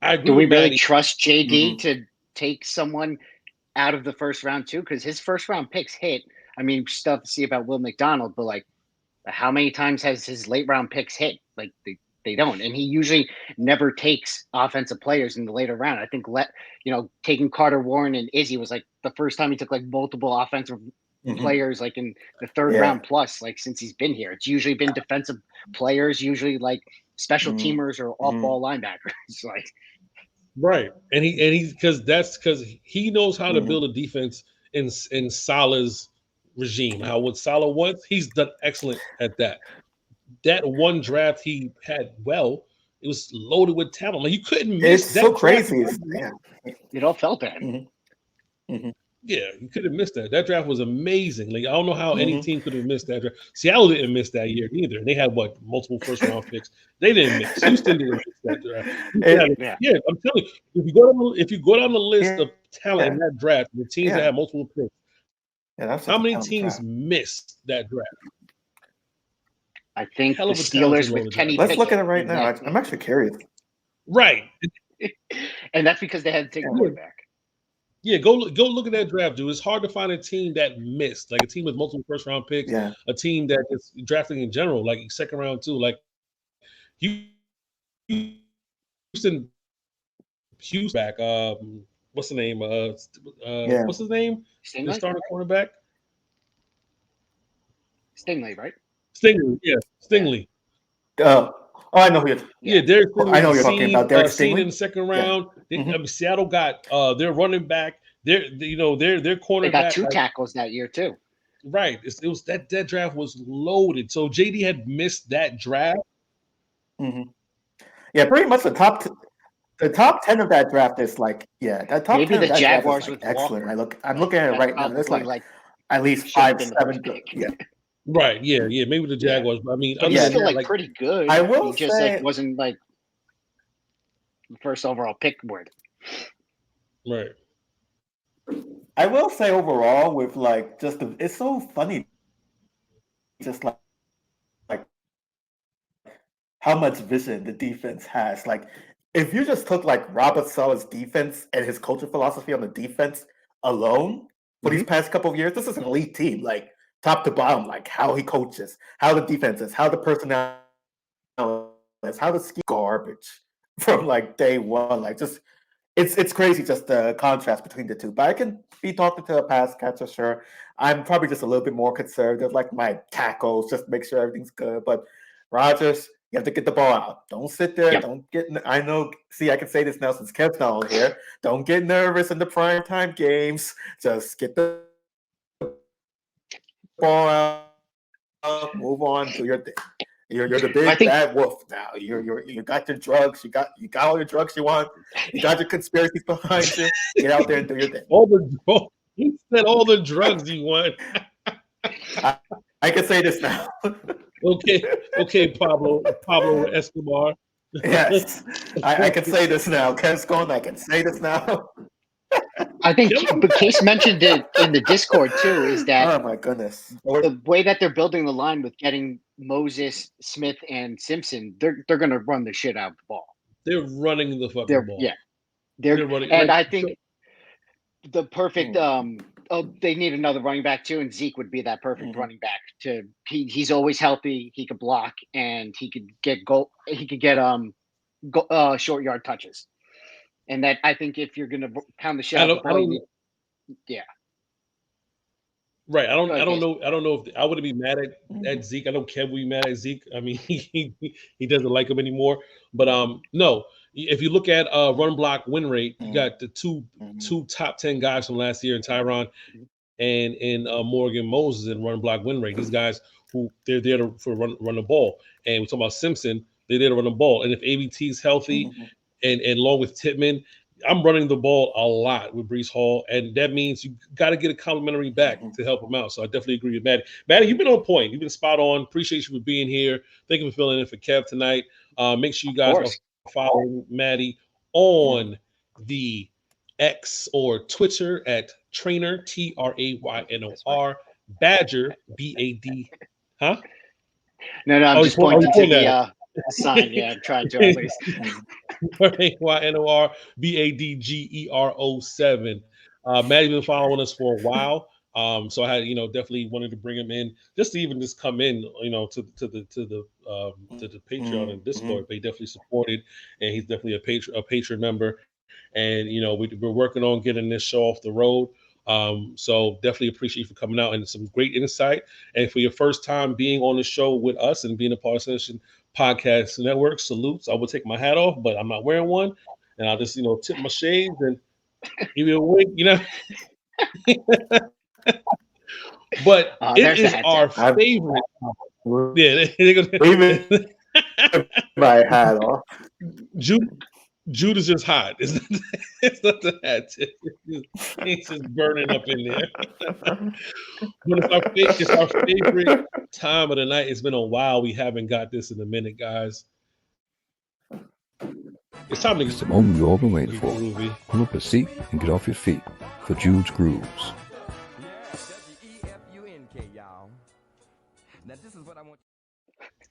I agree. Do we really trust JD to take someone out of the first round too? Because his first round picks hit. I mean, still have to see about Will McDonald, but like, how many times has his late round picks hit? Like, they don't, and he usually never takes offensive players in the later round. I think taking Carter Warren and Izzy was like the first time he took like multiple offensive players like in the third round plus, like since he's been here. It's usually been defensive players, usually like special teamers or off ball linebackers. Like, right, and he because he knows how to build a defense in Salah's regime. How what Salah wants, he's done excellent at that. That one draft he had, it was loaded with talent. Like, you couldn't miss. It's that so crazy. It all felt bad. Yeah, you could have missed that. That draft was amazing. Like, I don't know how any team could have missed that draft. Seattle didn't miss that year either. They had multiple first round picks. They didn't miss. Houston didn't miss that draft. Yeah, I'm telling you, if you go down the list of talent in that draft, the teams that had multiple picks, how many teams missed that draft? I think the Steelers with Kenny Pickett. Let's look at it right now. I'm actually curious. Right. And that's because they had to take a quarterback. Yeah, go look at that draft, dude. It's hard to find a team that missed, like a team with multiple first round picks, a team that is drafting in general, like second round too. Like Houston back. What's the name? What's his name? Stingley? The starting quarterback. Stingley, right? Stingley, yeah, Stingley. I know who you're. Derek. I know who you're talking about. Derek Stingley in the second round. Seattle got their running back. Their cornerback. They got 2 tackles that year too. Right. It was that draft was loaded. So JD had missed that draft. Yeah, pretty much the top 10 of that draft is like that top maybe 10 the of that Jaguars draft is with excellent. Walker. I'm looking at it right now. There's like at least 5, 7 good. Yeah. Right. Yeah. Maybe the Jaguars. But I mean, but he's still like pretty good. I will he just like wasn't like the first overall pick word. Right. I will say overall, with like it's so funny, just like how much vision the defense has. Like, if you just took like Robert Saleh's defense and his culture philosophy on the defense alone for these past couple of years, this is an elite team. Like, top to bottom, like how he coaches, how the defense is, how the personnel is, how the scheme garbage from like day one. Like, just it's crazy, just the contrast between the two. But I can be talking to a pass catcher, sure. I'm probably just a little bit more conservative, like my tackles, just make sure everything's good. But Rodgers, you have to get the ball out. Don't sit there. Yep. Don't get. I know. See, I can say this now since Kev's not on here. Don't get nervous in the primetime games. Just get the ball out, move on to your thing. You're the big bad wolf now. You got your drugs. You got all your drugs you want. You got your conspiracies behind you. Get out there and do your thing. He said all the drugs you want. I can say this now. Okay, Pablo Escobar. Yes, I can say this now. Kev's gone. I can say this now. I think, but Case mentioned it in the Discord too, is that Oh my goodness. the way that they're building the line with getting Moses, Smith, and Simpson, they're going to run the shit out of the ball. They're running the fucking ball. Yeah, They're running, and like, I think the perfect. They need another running back too, and Zeke would be that perfect running back. He's always healthy. He could block, and he could get goal. He could get short yard touches. And that, I think, if you're going to pound the shit out of the ball, yeah. Right. I don't know if I wouldn't be mad at Zeke. I know Kev would be mad at Zeke. I mean, he doesn't like him anymore. But no, if you look at run block win rate, you got the two top 10 guys from last year in Tyron and Morgan Moses in run block win rate. These guys who they're there for run the ball. And we're talking about Simpson, they're there to run the ball. And if ABT is healthy and along with Titman, I'm running the ball a lot with Breece Hall, and that means you got to get a complimentary back to help him out. So I definitely agree with Matty. Matty, you've been on point. You've been spot on. Appreciate you for being here. Thank you for filling in for Kev tonight. Make sure you guys are following Matty on the X or Twitter at Traynor, Traynor, Badger, BAD. Huh? No, I'm just pointing to the sign. Yeah, I'm trying to at least. Traynor, BADGERO7. Matty's been following us for a while. So I had, definitely wanted to bring him in just to even just come in, to the Patreon and Discord. They definitely supported, and he's definitely a patron member. And we're working on getting this show off the road. So definitely appreciate you for coming out and some great insight. And for your first time being on the show with us and being a part of Session Podcast Network, salutes. I will take my hat off, but I'm not wearing one, and I'll just tip my shades and give you a wink, But it is our favorite. Yeah, they're my hat off. Jude is just hot. It's not the hat tip. It's just burning up in there. But it's our favorite time of the night. It's been a while. We haven't got this in a minute, guys. It's time to get the moment you've all been waiting for. Pull up a seat and get off your feet for Judes Grooves.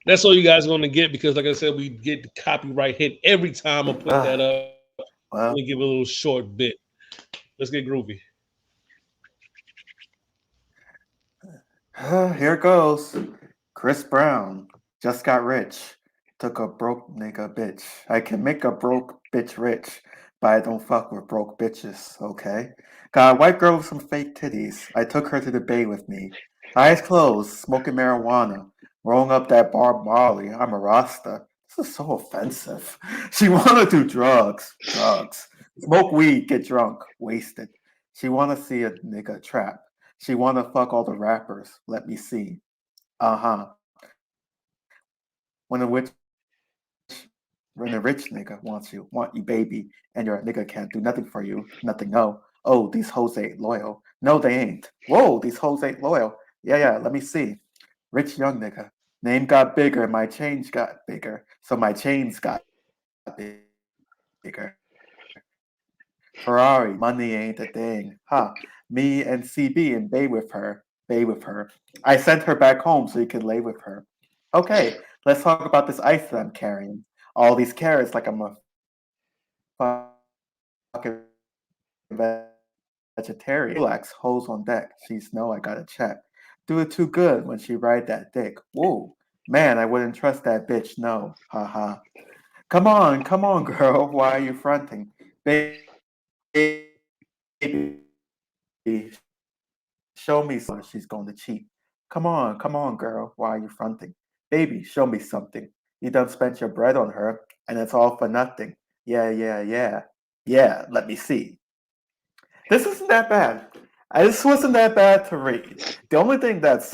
That's all you guys are going to get because, like I said, we get the copyright hit every time I put that up. Let me give a little short bit. Let's get groovy. Here it goes. Chris Brown just got rich. Took a broke nigga bitch. I can make a broke bitch rich, but I don't fuck with broke bitches, okay? Got a white girl with some fake titties. I took her to the bay with me. Eyes closed, smoking marijuana. Rolling up that Bob Marley. I'm a Rasta. This is so offensive. She want to do drugs. Smoke weed, get drunk, wasted. She want to see a nigga trap. She want to fuck all the rappers. Let me see. When a rich nigga want you, baby, and your nigga can't do nothing for you, nothing, no. Oh, these hoes ain't loyal. No, they ain't. Whoa, these hoes ain't loyal. Yeah, let me see. Rich young nigga. Name got bigger, my change got bigger. So my chains got bigger. Ferrari, money ain't a thing. Me and CB in bay with her. I sent her back home so you could lay with her. Okay, let's talk about this ice that I'm carrying. All these carrots like I'm a fucking vegetarian. Relax, hoes on deck. She's know I gotta check. Do it too good when she ride that dick. Whoa, man, I wouldn't trust that bitch. No, haha. Come on, girl. Why are you fronting, baby? Show me something. She's going to cheat. Come on, girl. Why are you fronting, baby? Show me something. You done spent your bread on her, and it's all for nothing. Yeah. Let me see. This isn't that bad. This wasn't that bad to read. The only thing this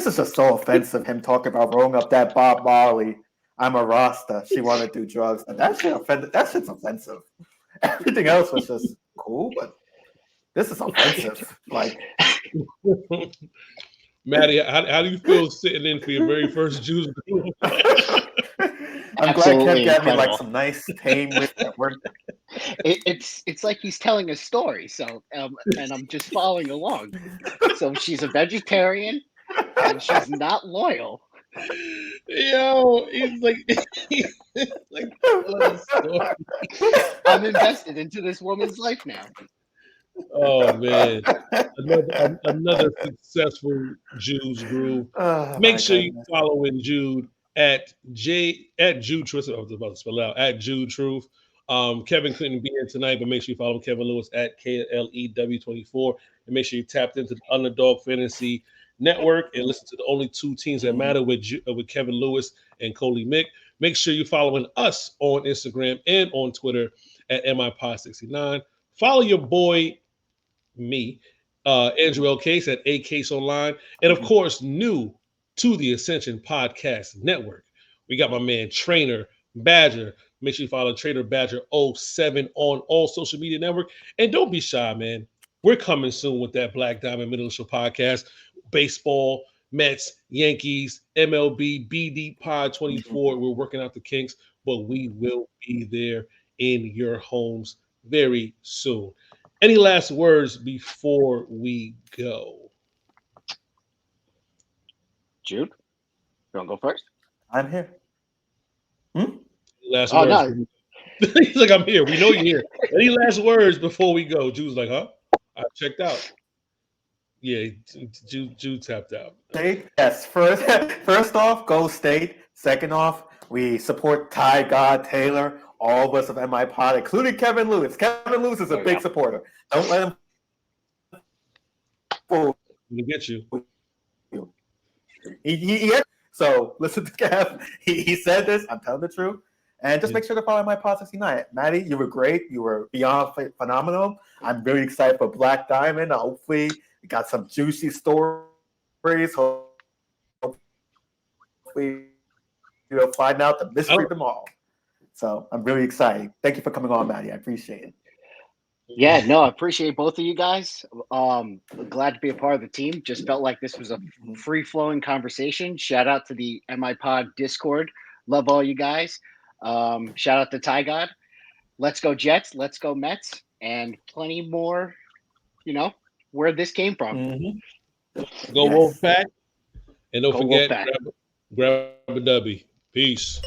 is just so offensive, him talking about rolling up that Bob Marley. I'm a Rasta. She want to do drugs. And that shit's offensive. Everything else was just cool, but this is offensive. Like, Matty, how do you feel sitting in for your very first Judes Groove? I'm glad Absolutely Kev got me like incredible. some nice tame with that word. It's like he's telling a story. So and I'm just following along. So she's a vegetarian and she's not loyal. Yo, he's like, he's like telling a story. I'm invested into this woman's life now. Oh man, another successful Judes Groove. Oh, Make my sure you goodness. following Jude at Jude Truth. I was about to spell it out at Jude Truth. Kevin couldn't be here tonight, but make sure you follow Kevin Lewis at KLEW24, and make sure you tapped into the Underdog Fantasy Network and listen to the only two teams that matter with Kevin Lewis and Coley Mick. Make sure you're following us on Instagram and on Twitter at MIPod69. Follow your boy, me, Andrew L. Case at A Case Online. And of course, new to the Ascension Podcast Network, we got my man Traynor Badger. Make sure you follow Traynor Badger 07 on all social media network. And don't be shy, man. We're coming soon with that Black Diamond Middle Show podcast. Baseball, Mets, Yankees, MLB, BD Pod 24. We're working out the kinks, but we will be there in your homes very soon. Any last words before we go? Jude, you want to go first? I'm here. Last Oh, words. no. He's like, I'm here. We know you're here. Any last words before we go? Jude's like, huh? I checked out. Yeah, Jude tapped out. State? Yes. First off, go State. Second off, we support Ty God Taylor, all of us of MI Pod, including Kevin Lewis. Kevin Lewis is a big supporter. Don't let him fool We get you. you. So listen to Kev. He said this. I'm telling the truth. And just make sure to follow my Pod 69. Matty, you were great. You were beyond phenomenal. I'm really excited for Black Diamond. Hopefully, we got some juicy stories. Hopefully, you'll find out the mystery of them all. So I'm really excited. Thank you for coming on, Matty. I appreciate it. Yeah, no, I appreciate both of you guys. Glad to be a part of the team. Just felt like this was a free-flowing conversation. Shout out to the MI Pod Discord. Love all you guys. Shout out to Ty God. Let's go Jets. Let's go Mets. And plenty more, where this came from. Go Wolfpack. And don't Go forget, Wolfpack. grab a W. Peace.